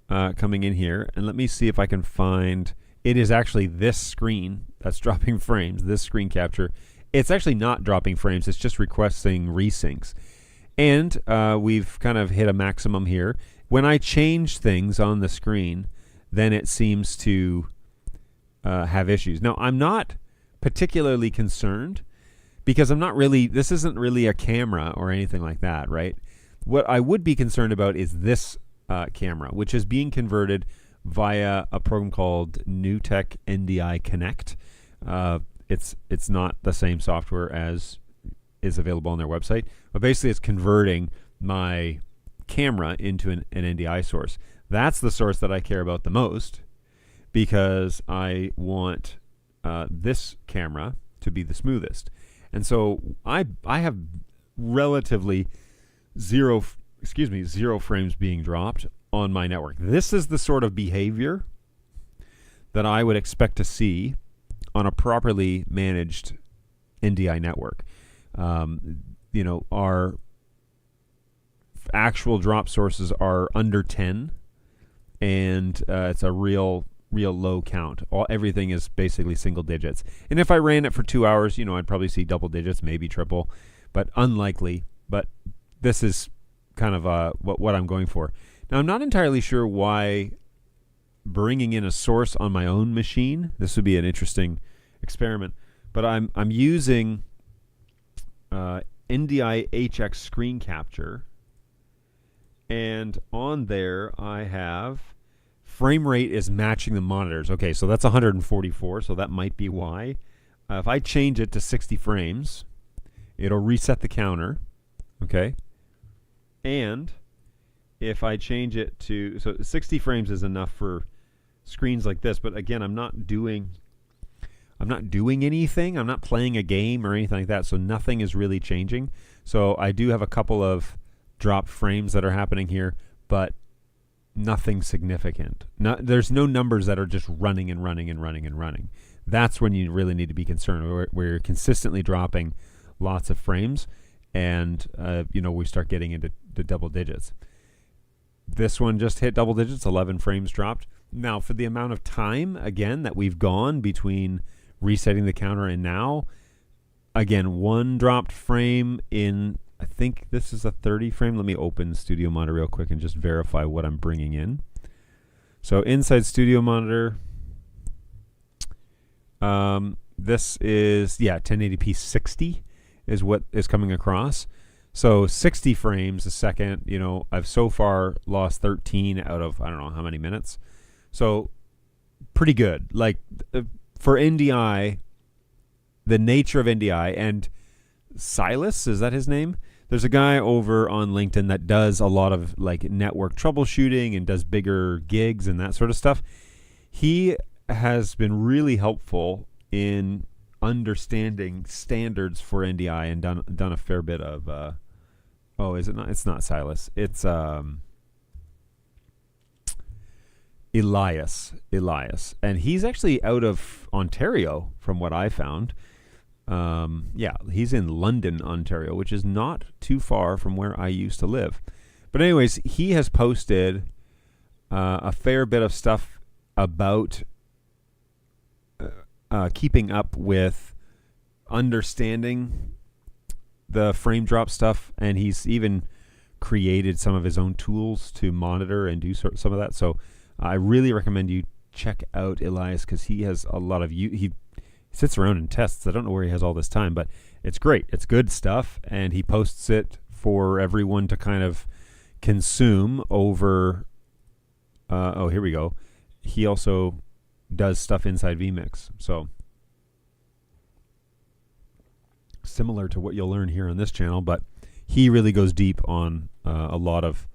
coming in here. And let me see if I can find, it is actually this screen that's dropping frames, this screen capture. It's actually not dropping frames, it's just requesting resyncs. And we've kind of hit a maximum here. When I change things on the screen, then it seems to have issues. Now, I'm not particularly concerned because I'm not really, this isn't really a camera or anything like that, right? What I would be concerned about is this camera, which is being converted via a program called NewTek NDI Connect. It's not the same software as is available on their website, but basically it's converting my camera into an NDI source. That's the source that I care about the most because I want this camera to be the smoothest. And so I have relatively zero frames being dropped on my network. This is the sort of behavior that I would expect to see on a properly managed NDI network. Our actual drop sources are under 10, and it's a real low count. Everything is basically single digits. And if I ran it for 2 hours, I'd probably see double digits, maybe triple, but unlikely. But this is kind of what I'm going for. Now, I'm not entirely sure why bringing in a source on my own machine, this would be an interesting experiment, but I'm using NDI HX screen capture, and on there I have frame rate is matching the monitors. Okay, so that's 144, so that might be why. If I change it to 60 frames, it'll reset the counter, okay? And if I change it to, so 60 frames is enough for screens like this, but again, I'm not doing anything. I'm not playing a game or anything like that, so nothing is really changing. So I do have a couple of drop frames that are happening here, but nothing significant. There's no numbers that are just running and running and running and running. That's when you really need to be concerned, where you're consistently dropping lots of frames, and we start getting into the double digits. This one just hit double digits, 11 frames dropped. Now, for the amount of time, again, that we've gone between resetting the counter and now, again, one dropped frame in, I think this is a 30 frame. Let me open Studio Monitor real quick and just verify what I'm bringing in. So inside Studio Monitor, this is, 1080p 60 is what is coming across. So 60 frames a second, I've so far lost 13 out of, I don't know how many minutes. So pretty good. Like for NDI, the nature of NDI, and Silas, is that his name? There's a guy over on LinkedIn that does a lot of like network troubleshooting and does bigger gigs and that sort of stuff. He has been really helpful in understanding standards for NDI and done a fair bit of is it not? It's not Silas. It's Elias, and he's actually out of Ontario from what I found. He's in London, Ontario, which is not too far from where I used to live. But anyways, he has posted a fair bit of stuff about keeping up with understanding the frame drop stuff, and he's even created some of his own tools to monitor and do some of that. So I really recommend you check out Elias, because he has a lot of he sits around and tests. I don't know where he has all this time, but it's great. It's good stuff, and he posts it for everyone to kind of consume over. Here we go. He also does stuff inside vMix. So similar to what you'll learn here on this channel, but he really goes deep on a lot of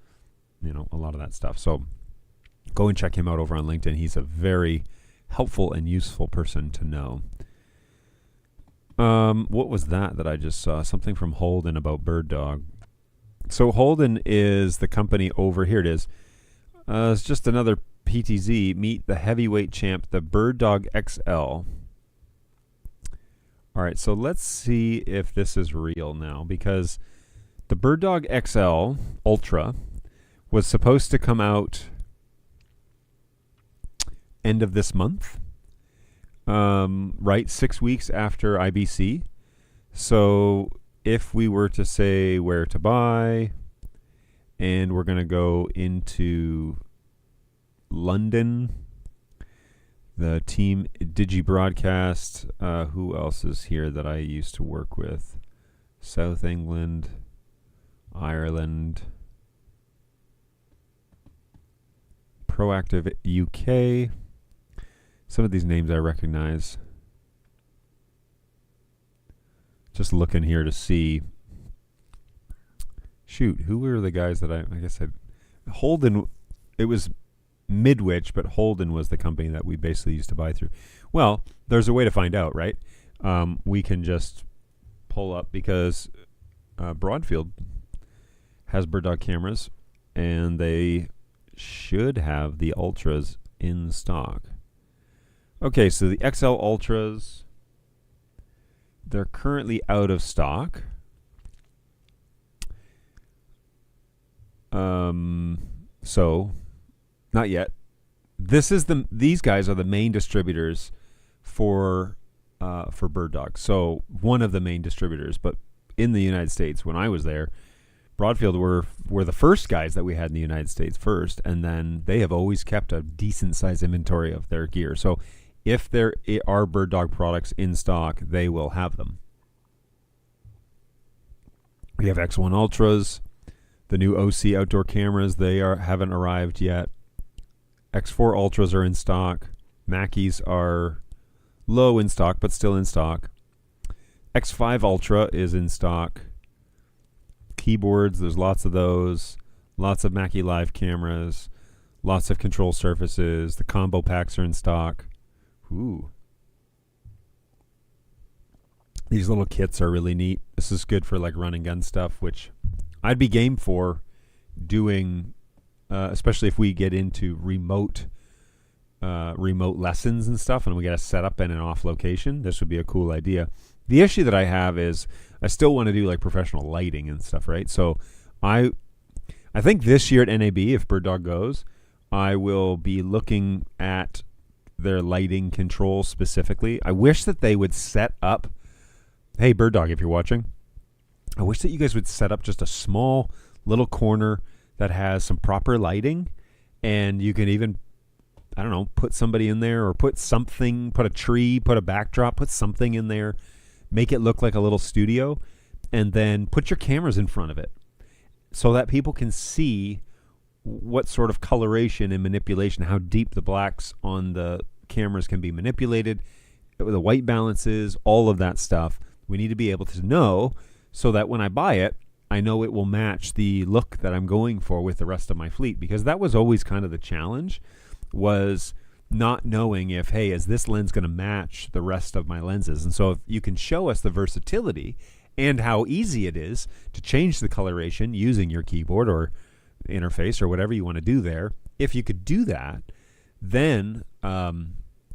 that stuff. So go and check him out over on LinkedIn. He's a very helpful and useful person to know. What was that I just saw? Something from Holden about Bird Dog. So Holden is the company over here. It is. It's just another PTZ. Meet the heavyweight champ, the Bird Dog XL. All right, so let's see if this is real now, because the Bird Dog XL Ultra was supposed to come out end of this month, right? 6 weeks after IBC. So if we were to say where to buy, and we're going to go into London, the team Digi Broadcast. Who else is here that I used to work with? South England, Ireland, Proactive UK. Some of these names I recognize. Just looking here to see. Shoot, who were the guys that I guess Holden, it was Midwich, but Holden was the company that we basically used to buy through. Well, there's a way to find out, right? We can just pull up, because Broadfield has Bird Dog cameras, and they should have the Ultras in stock. Okay, so the XL Ultras, they're currently out of stock. So not yet. These guys are the main distributors for Bird Dog. So one of the main distributors, but in the United States, when I was there, Broadfield were the first guys that we had in the United States first, and then they have always kept a decent size inventory of their gear. So if there are Bird Dog products in stock, they will have them. We have X1 Ultras, the new OC outdoor cameras. They haven't arrived yet. X4 Ultras are in stock. Mackeys are low in stock, but still in stock. X5 Ultra is in stock. Keyboards, there's lots of those. Lots of Mackie Live cameras. Lots of control surfaces. The combo packs are in stock. Ooh. These little kits are really neat. This is good for like run and gun stuff, which I'd be game for doing, especially if we get into remote lessons and stuff, and we got to set up in an off location. This would be a cool idea. The issue that I have is I still want to do like professional lighting and stuff, right? So I think this year at NAB, if Bird Dog goes, I will be looking at their lighting controls specifically. I wish that they would set up, hey Bird Dog, if you're watching, I wish that you guys would set up just a small little corner that has some proper lighting, and you can even, I don't know, put somebody in there, or put a tree, put a backdrop, put something in there, make it look like a little studio, and then put your cameras in front of it so that people can see what sort of coloration and manipulation, how deep the blacks on the cameras can be manipulated, the white balances, all of that stuff. We need to be able to know so that when I buy it, I know it will match the look that I'm going for with the rest of my fleet, because that was always kind of the challenge, was not knowing if, hey, is this lens going to match the rest of my lenses? And so if you can show us the versatility and how easy it is to change the coloration using your keyboard or interface or whatever you want to do there, if you could do that, then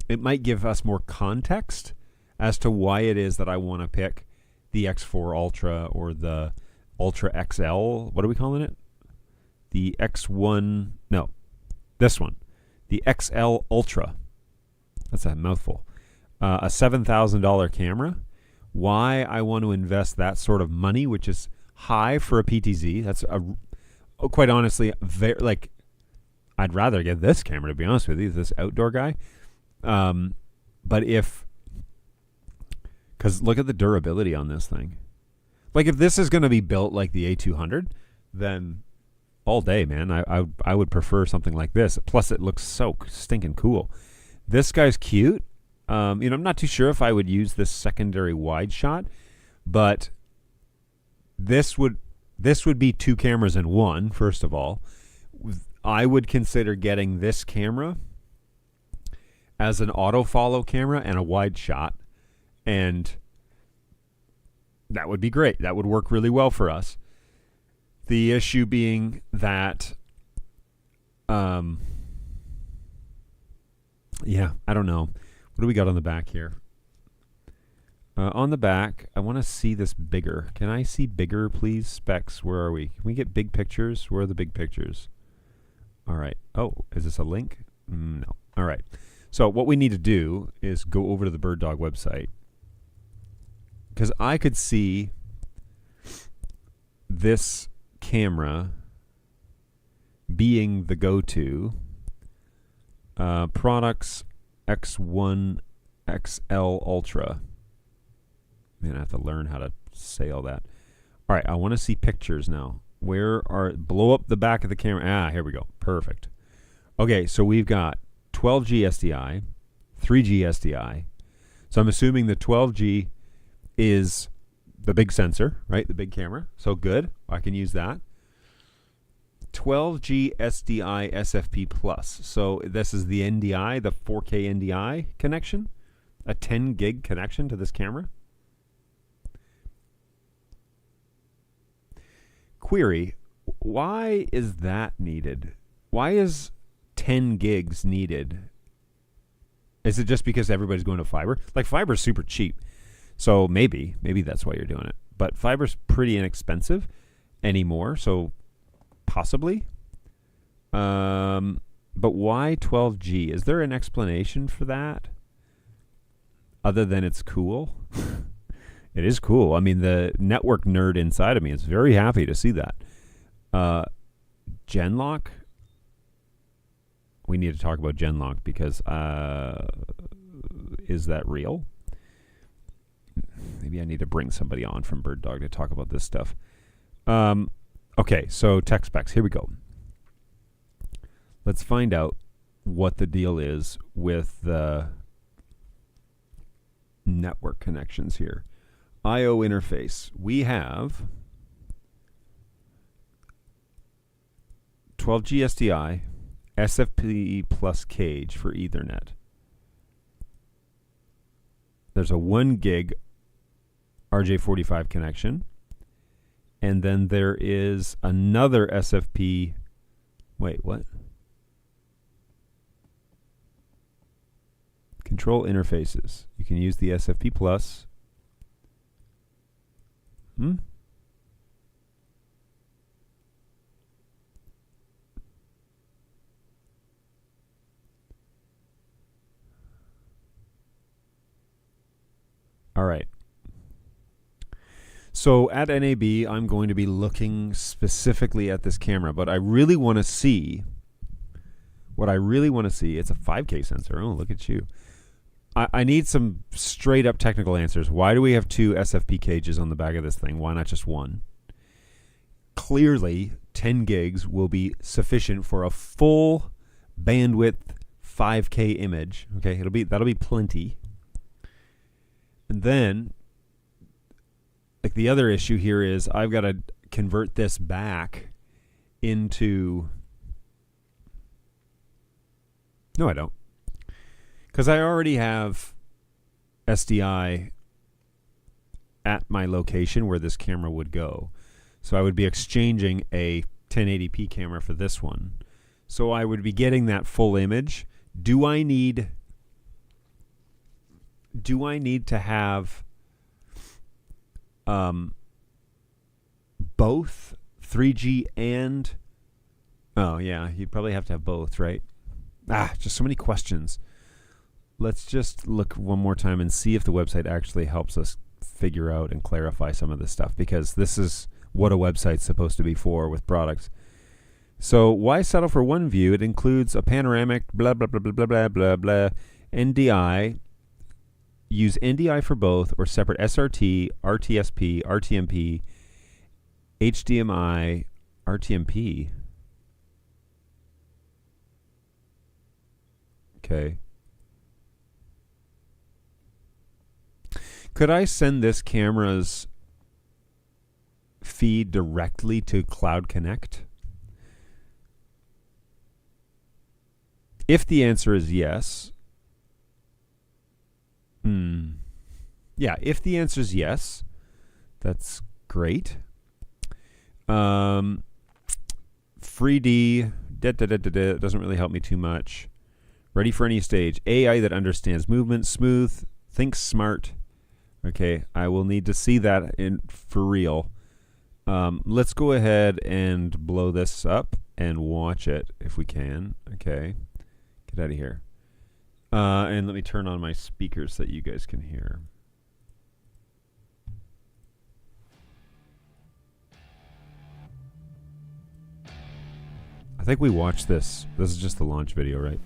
it might give us more context as to why it is that I want to pick the X4 Ultra or the Ultra XL. What are we calling it? The X1, no, this one. The XL Ultra. That's a mouthful. A $7,000 camera. Why I want to invest that sort of money, which is high for a PTZ. That's quite honestly, I'd rather get this camera, to be honest with you, this outdoor guy. But because look at the durability on this thing. Like if this is going to be built like the A200, then all day, man, I would prefer something like this. Plus it looks so stinking cool. This guy's cute. I'm not too sure if I would use this secondary wide shot, But this would be two cameras in one. First of all, I would consider getting this camera as an auto follow camera and a wide shot, and that would be great. That would work really well for us. The issue being that, I don't know. What do we got on the back here? On the back, I want to see this bigger. Can I see bigger, please? Specs, where are we? Can we get big pictures? Where are the big pictures? All right. Oh, is this a link? No. All right. So what we need to do is go over to the Bird Dog website, because I could see this camera being the go-to. Products X1 XL Ultra. Man, I have to learn how to say all that. All right, I want to see pictures now. Blow up the back of the camera. Here we go. Perfect. Okay, so we've got 12G SDI, 3G SDI. So I'm assuming the 12G is the big sensor, right? The big camera. So good. I can use that. 12G SDI SFP Plus. So this is the NDI, the 4K NDI connection. A 10 gig connection to this camera. Query, why is that needed? Why is 10 gigs needed? Is it just because everybody's going to fiber? Like, fiber's super cheap. So maybe that's why you're doing it. But fiber's pretty inexpensive anymore, so possibly. But why 12G? Is there an explanation for that? Other than it's cool? It is cool. I mean, the network nerd inside of me is very happy to see that. Genlock? We need to talk about Genlock because is that real? Maybe I need to bring somebody on from Bird Dog to talk about this stuff. Okay, so tech specs. Here we go. Let's find out what the deal is with the network connections here. I/O interface. We have 12G SDI, SFP plus cage for Ethernet. There's a 1 gig RJ45 connection. And then there is another SFP. Wait, what? Control interfaces. You can use the SFP plus. All right. So at NAB, I'm going to be looking specifically at this camera, but I really want to see it's a 5K sensor. Oh, look at you. I need some straight up technical answers. Why do we have 2 SFP cages on the back of this thing? Why not just 1? Clearly, 10 gigs will be sufficient for a full bandwidth 5K image. Okay, that'll be plenty. And then, like, the other issue here is I've got to convert this back into... No, I don't. Because I already have SDI at my location where this camera would go. So I would be exchanging a 1080p camera for this one. So I would be getting that full image. Do I need to have both 3G and... Oh, yeah, you'd probably have to have both, right? Just so many questions. Let's just look one more time and see if the website actually helps us figure out and clarify some of this stuff, because this is what a website's supposed to be for with products. So why settle for one view? It includes a panoramic, blah, blah, blah, blah, blah, blah, blah, blah, NDI. Use NDI for both or separate SRT, RTSP, RTMP, HDMI, RTMP. Okay. Could I send this camera's feed directly to Cloud Connect? If the answer is yes, yeah, if the answer is yes, that's great. 3D doesn't really help me too much. Ready for any stage. AI that understands movement, smooth, thinks smart. Okay, I will need to see that for real. Let's go ahead and blow this up and watch it if we can. Okay, get out of here. And let me turn on my speakers so that you guys can hear. I think we watched this. This is just the launch video, right?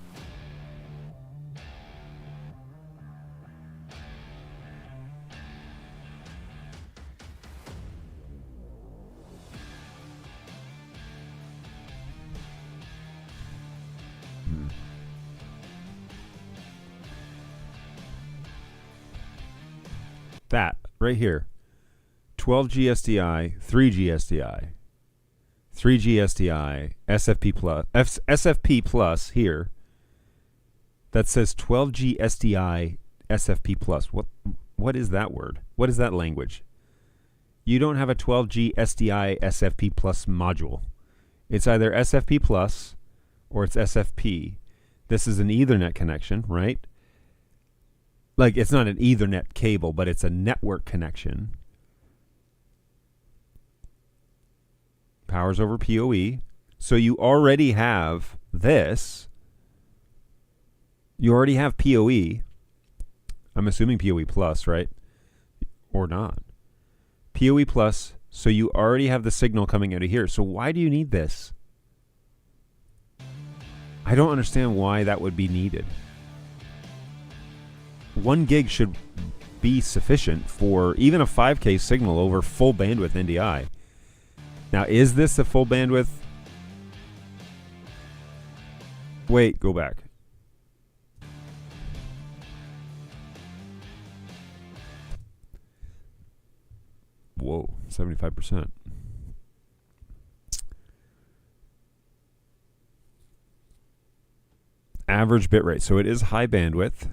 That right here. 12G SDI, 3G SDI. 3G SDI, SFP plus here. That says 12G SDI, SFP plus. What is that word? What is that language? You don't have a 12G SDI SFP plus module. It's either SFP plus or it's SFP. This is an Ethernet connection, right? Like, it's not an Ethernet cable, but it's a network connection. Powers over PoE. So you already have this. You already have PoE. I'm assuming PoE plus, right? Or not. PoE plus. So you already have the signal coming out of here. So why do you need this? I don't understand why that would be needed. 1 gig should be sufficient for even a 5K signal over full bandwidth NDI. Now, is this a full bandwidth? Wait, go back. Whoa, 75%. Average bitrate. So it is high bandwidth.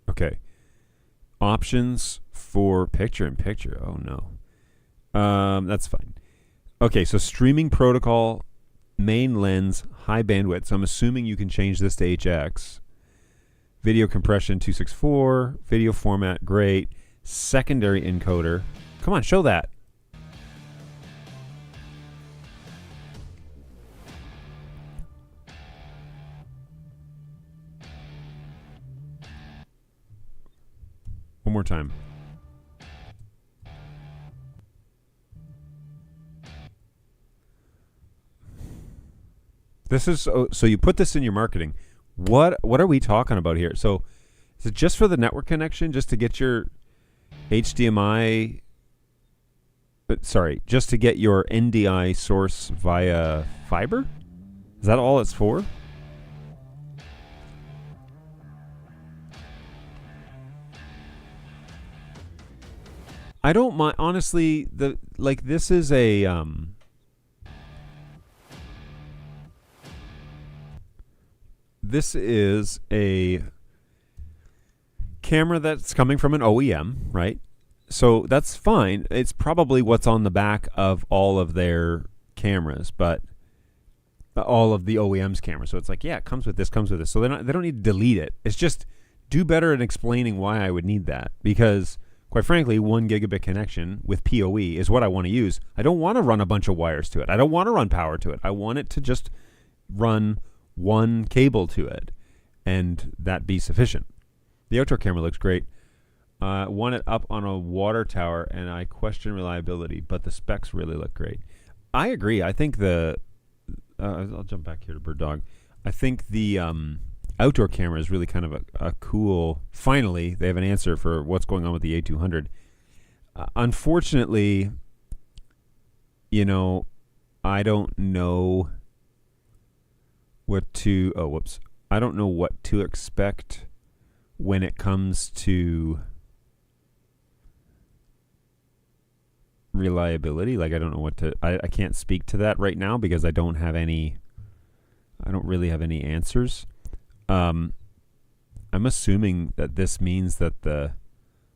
Okay. Options for picture-in-picture. Oh, no. That's fine. Okay, so streaming protocol, main lens, high bandwidth. So I'm assuming you can change this to HX. Video compression 264. Video format, great. Secondary encoder. Come on, show that. One more time. This is so you put this in your marketing. What are we talking about here? So is it just for the network connection, just to get your HDMI? Sorry, just to get your NDI source via fiber? Is that all it's for? I don't mind, honestly. This is a this is a camera that's coming from an OEM, right? So that's fine. It's probably what's on the back of all of their cameras, but all of the OEM's cameras. So it's like, yeah, it comes with this, comes with this. So they don't need to delete it. It's just do better at explaining why I would need that, because quite frankly, 1 gigabit connection with PoE is what I want to use. I don't want to run a bunch of wires to it. I don't want to run power to it. I want it to just run one cable to it, and that be sufficient. The outdoor camera looks great. Want it up on a water tower, and I question reliability, but the specs really look great. I agree. I think I'll jump back here to Bird Dog. I think the outdoor camera is really kind of a cool. Finally, they have an answer for what's going on with the A200. Unfortunately, I don't know what to. Oh, whoops! I don't know what to expect when it comes to reliability. Like, I don't know what to... I can't speak to that right now because I don't really have any answers. I'm assuming that this means that the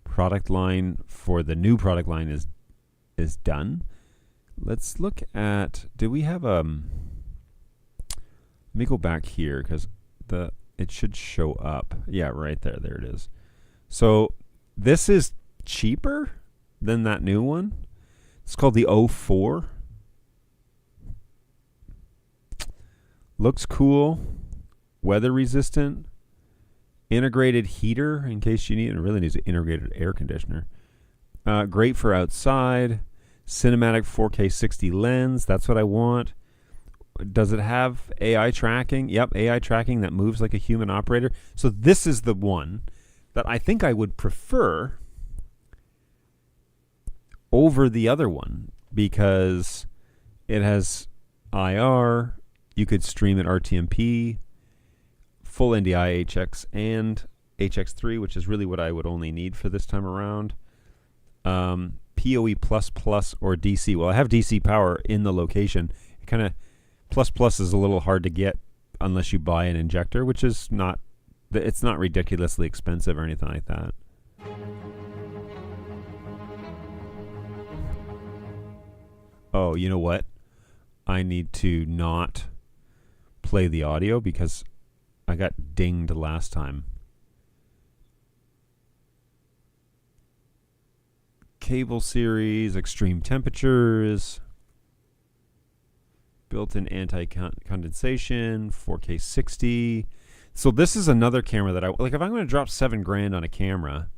product line for the new product line is done. Let's look at... Do we have... Let me go back here because it should show up. Yeah, right there. There it is. So this is cheaper than that new one. It's called the O4. Looks cool. Weather resistant. Integrated heater in case you need it. It really needs an integrated air conditioner. Great for outside. Cinematic 4K 60 lens. That's what I want. Does it have AI tracking? Yep, AI tracking that moves like a human operator. So this is the one that I think I would prefer over the other one because it has IR. You could stream at RTMP, full NDI HX and HX3, which is really what I would only need for this time around. PoE++ or DC. Well, I have DC power in the location. It kind of plus is a little hard to get unless you buy an injector, which is not... It's not ridiculously expensive or anything like that. Oh, you know what? I need to not play the audio because I got dinged last time. Cable series, extreme temperatures, built-in anti-condensation, 4K 60. So this is another camera that like if I'm going to drop $7,000 on a camera,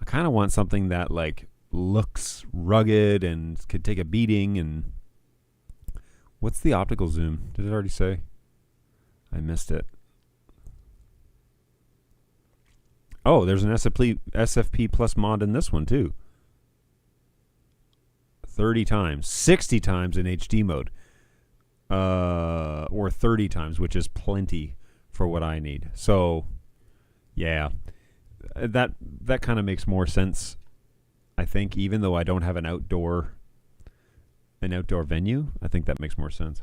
I kind of want something that like looks rugged and could take a beating. And what's the optical zoom? Did it already say? I missed it. Oh, there's an SFP plus mod in this one too. 30 times, 60 times in HD mode, or 30 times, which is plenty for what I need. So, yeah, that kind of makes more sense. I think, even though I don't have an outdoor venue, I think that makes more sense.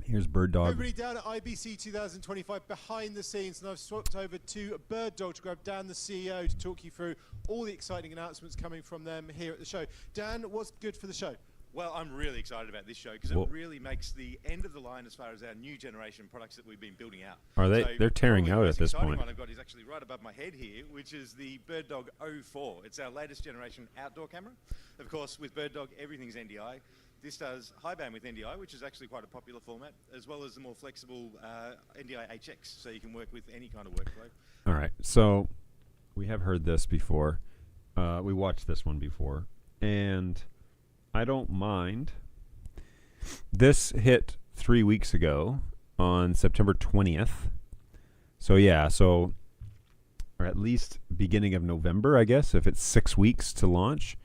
Here's Bird Dog. Everybody down at IBC 2025 behind the scenes, and I've swapped over to Bird Dog to grab Dan, the CEO, to talk you through all the exciting announcements coming from them here at the show. Dan, what's good for the show? Well, I'm really excited about this show because it really makes the end of the line as far as our new generation products that we've been building out. Are they? So they're tearing out at this point. The one I've got is actually right above my head here, which is the Bird Dog 04. It's our latest generation outdoor camera. Of course, with Bird Dog, everything's NDI. This does high bandwidth NDI, which is actually quite a popular format, as well as the more flexible NDI HX, so you can work with any kind of workflow. All right, so we have heard this before. We watched this one before, and I don't mind. This hit 3 weeks ago on September 20th. So yeah, or at least beginning of November, I guess. If it's 6 weeks to launch,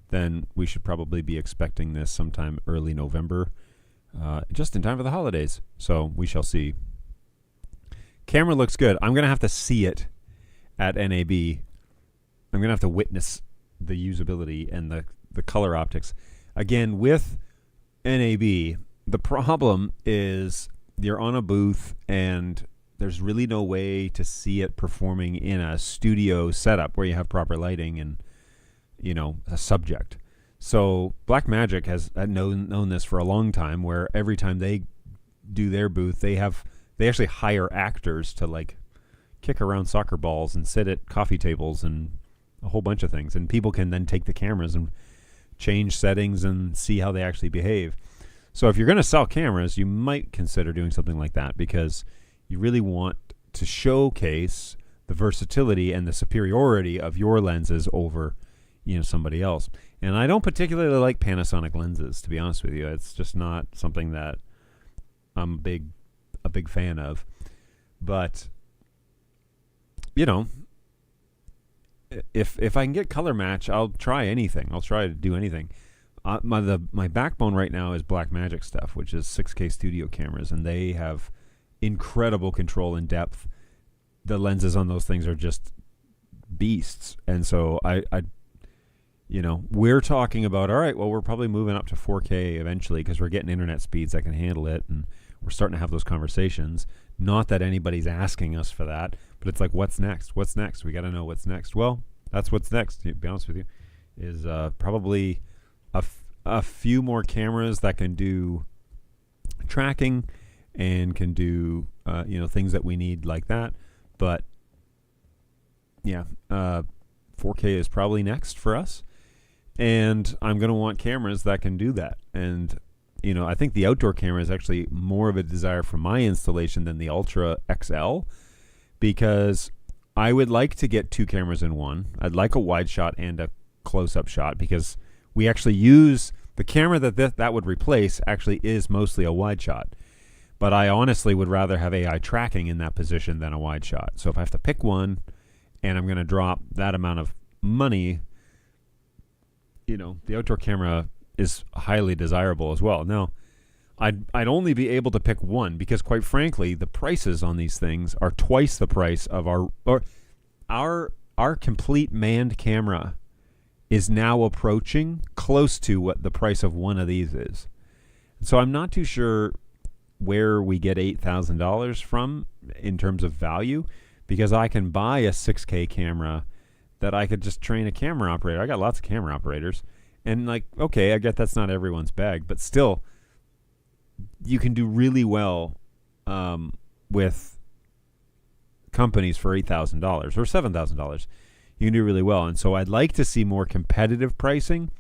then we should probably be expecting this sometime early November, just in time for the holidays. So we shall see. Camera looks good. I'm going to have to see it at NAB. I'm going to have to witness the usability and the color optics. Again, with NAB, the problem is you're on a booth and there's really no way to see it performing in a studio setup where you have proper lighting and, you know, a subject. So Blackmagic has known this for a long time, where every time they do their booth, they actually hire actors to like kick around soccer balls and sit at coffee tables and a whole bunch of things, and people can then take the cameras and change settings and see how they actually behave. So if you're going to sell cameras, you might consider doing something like that, because you really want to showcase the versatility and the superiority of your lenses over, you know, somebody else. And I don't particularly like Panasonic lenses, to be honest with you. It's just not something that I'm a big fan of. But, you know, if I can get color match, I'll try anything. I'll try to do anything. my backbone right now is Blackmagic stuff, which is 6K studio cameras, and they have incredible control and depth. The lenses on those things are just beasts, and so I we're talking about, all right, well, we're probably moving up to 4K eventually because we're getting internet speeds that can handle it, and we're starting to have those conversations. Not that anybody's asking us for that, but it's like, what's next? What's next? We got to know what's next. Well, that's what's next, to be honest with you, is probably a few more cameras that can do tracking and can do things that we need like that. But yeah, 4K is probably next for us, and I'm going to want cameras that can do that. And I think the outdoor camera is actually more of a desire for my installation than the Ultra XL, because I would like to get 2 cameras in one. I'd like a wide shot and a close-up shot, because we actually use the camera that would replace actually is mostly a wide shot. But I honestly would rather have AI tracking in that position than a wide shot. So if I have to pick one and I'm going to drop that amount of money, the outdoor camera is highly desirable as well. Now, I'd only be able to pick one because, quite frankly, the prices on these things are twice the price of our complete manned camera is now approaching close to what the price of one of these is. So I'm not too sure where we get $8,000 from in terms of value, because I can buy a 6K camera that I could just train a camera operator. I got lots of camera operators, and okay, I get that's not everyone's bag, but still, you can do really well with companies for $8,000 or $7,000. You can do really well, and so I'd like to see more competitive pricing.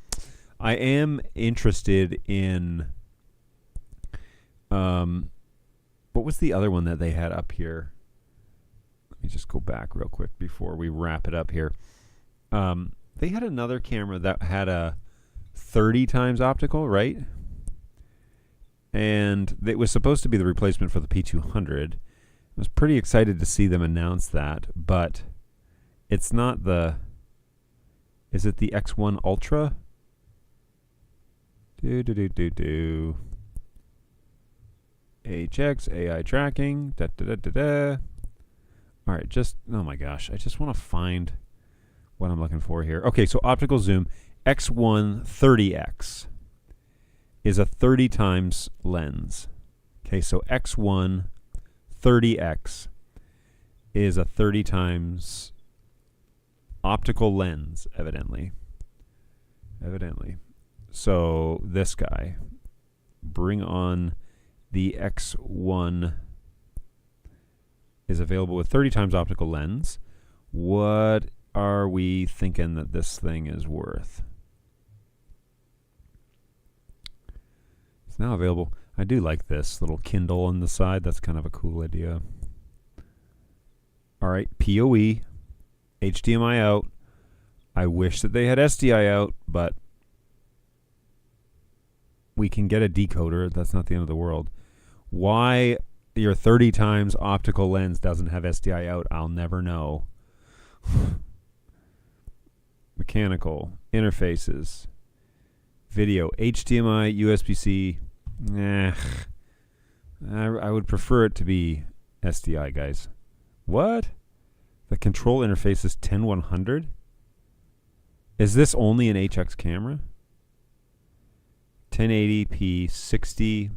I am interested in what was the other one that they had up here? Let me just go back real quick before we wrap it up here. They had another camera that had a 30 times optical, right? And it was supposed to be the replacement for the P200. I was pretty excited to see them announce that, but it's not the... Is it the X1 Ultra? HX, AI tracking, All right, oh my gosh, I just want to find what I'm looking for here. Okay, so optical zoom, X1 30X is a 30 times lens. Okay, so X1 30X is a 30 times optical lens, evidently. So this guy, bring on the X1, is available with 30 times optical lens. What are we thinking that this thing is worth? It's now available. I do like this little Kindle on the side. That's kind of a cool idea. All right, PoE, HDMI out. I wish that they had SDI out, but we can get a decoder. That's not the end of the world. Why your 30 times optical lens doesn't have SDI out, I'll never know. Mechanical, interfaces, video, HDMI, USB-C. I would prefer it to be SDI, guys. What? The control interface is 10100? Is this only an HX camera? 1080p, 60.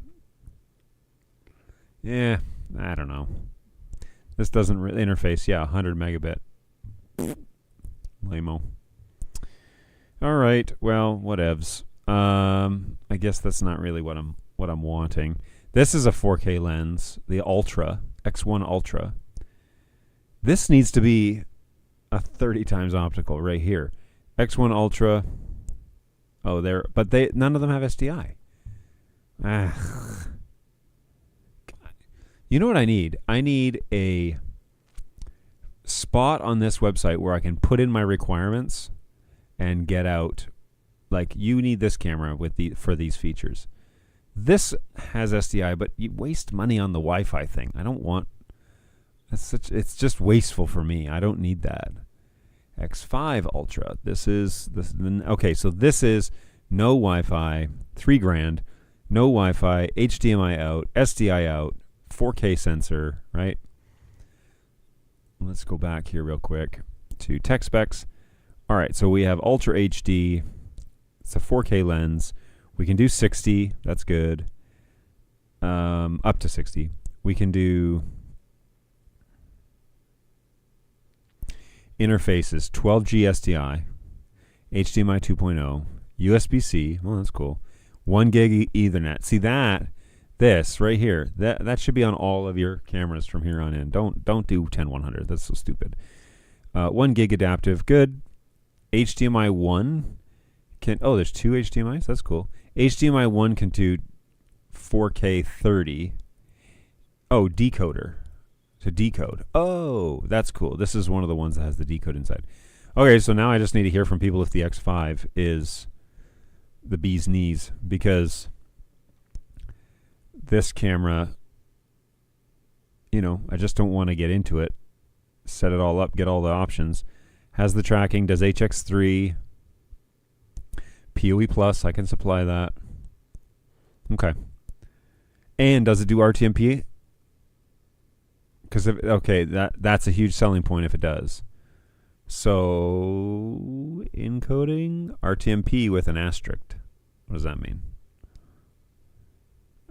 Yeah, I don't know. This doesn't interface. Yeah, 100 megabit. Lame-o. All right. Well, whatevs. I guess that's not really what I'm wanting. This is a 4K lens, the Ultra, X1 Ultra. This needs to be a 30 times optical right here. X1 Ultra. Oh, but none of them have SDI. You know what I need? I need a spot on this website where I can put in my requirements and get out, like, you need this camera for these features. This has SDI, but you waste money on the Wi-Fi thing. I don't want. It's just wasteful for me. I don't need that. X5 Ultra. Okay, so this is no Wi-Fi, $3,000, no Wi-Fi, HDMI out, SDI out, 4K sensor, right? Let's go back here real quick to tech specs. All right, so we have Ultra HD. It's a 4K lens. We can do 60. That's good. Up to 60. We can do interfaces, 12G SDI, HDMI 2.0, USB-C. Well, that's cool. 1 gig Ethernet. See this right here. That should be on all of your cameras from here on in. Don't do 10100. That's so stupid. 1 gig adaptive. Good. HDMI 1 can. Oh, there's 2 HDMIs. That's cool. HDMI 1 can do 4K 30. Oh, decoder. To decode. Oh, that's cool. This is one of the ones that has the decode inside. Okay, so now I just need to hear from people if the X5 is the bee's knees, because this camera, I just don't want to get into it, set it all up, get all the options. Has the tracking, does HX3, PoE Plus, I can supply that. Okay. And does it do RTMP? Because that's a huge selling point if it does. So encoding RTMP with an asterisk. What does that mean?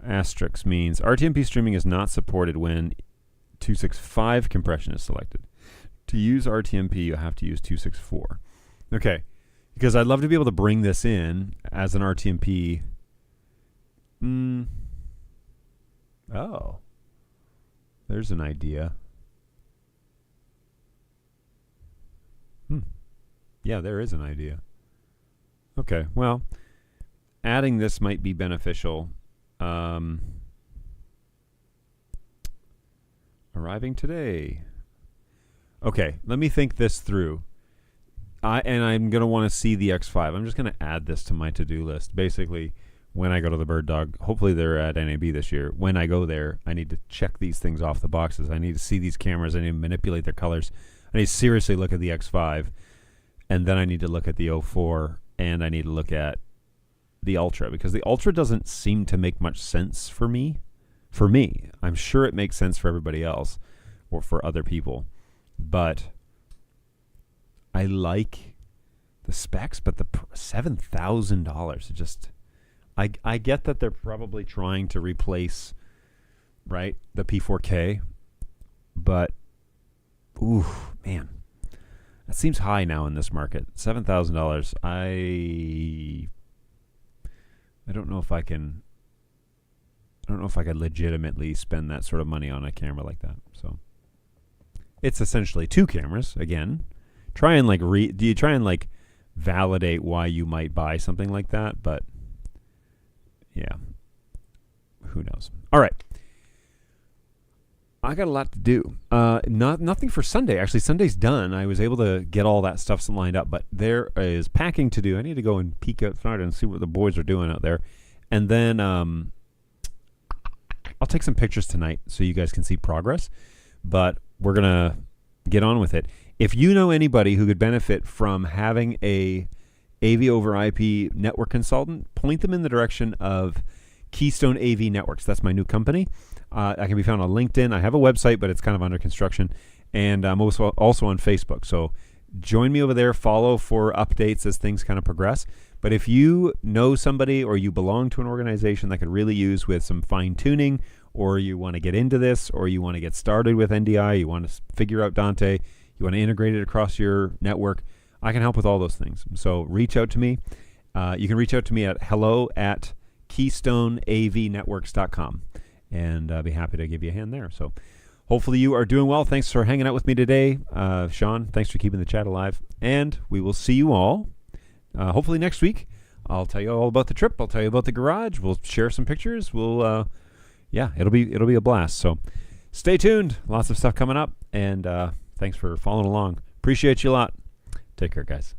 Asterisk means RTMP streaming is not supported when 265 compression is selected. To use RTMP, you have to use 264. Okay, because I'd love to be able to bring this in as an RTMP. Oh. There's an idea. Yeah, there is an idea. Okay, well, adding this might be beneficial. Arriving today. Okay, let me think this through. I'm going to want to see the X5. I'm just going to add this to my to-do list. Basically, when I go to the Bird Dog, hopefully they're at NAB this year. When I go there, I need to check these things off the boxes. I need to see these cameras. I need to manipulate their colors. I need to seriously look at the X5. And then I need to look at the 04. And I need to look at the Ultra. Because the Ultra doesn't seem to make much sense for me. For me. I'm sure it makes sense for everybody else. Or for other people. But I like the specs. But the $7,000. It just... I get that they're probably trying to replace, right, the P4K, but, ooh, man, that seems high now in this market. $7,000. I don't know if I can. I don't know if I could legitimately spend that sort of money on a camera like that. So, it's essentially 2 cameras again. Try and do you try and validate why you might buy something like that? But yeah, who knows? All right, I got a lot to do. Nothing for Sunday. Actually, Sunday's done. I was able to get all that stuff lined up, but there is packing to do. I need to go and peek outside and see what the boys are doing out there, and then I'll take some pictures tonight so you guys can see progress. But we're gonna get on with it. If you know anybody who could benefit from having a AV over IP network consultant, point them in the direction of Keystone AV Networks. That's my new company. I can be found on LinkedIn. I have a website, but it's kind of under construction. And I'm also on Facebook. So join me over there. Follow for updates as things kind of progress. But if you know somebody or you belong to an organization that could really use with some fine tuning, or you want to get into this, or you want to get started with NDI, you want to figure out Dante, you want to integrate it across your network, I can help with all those things. So reach out to me. You can reach out to me at hello@keystoneavnetworks.com, and I'll be happy to give you a hand there. So hopefully you are doing well. Thanks for hanging out with me today. Sean, thanks for keeping the chat alive. And we will see you all hopefully next week. I'll tell you all about the trip. I'll tell you about the garage. We'll share some pictures. We'll, it'll be a blast. So stay tuned. Lots of stuff coming up. And thanks for following along. Appreciate you a lot. Take care, guys.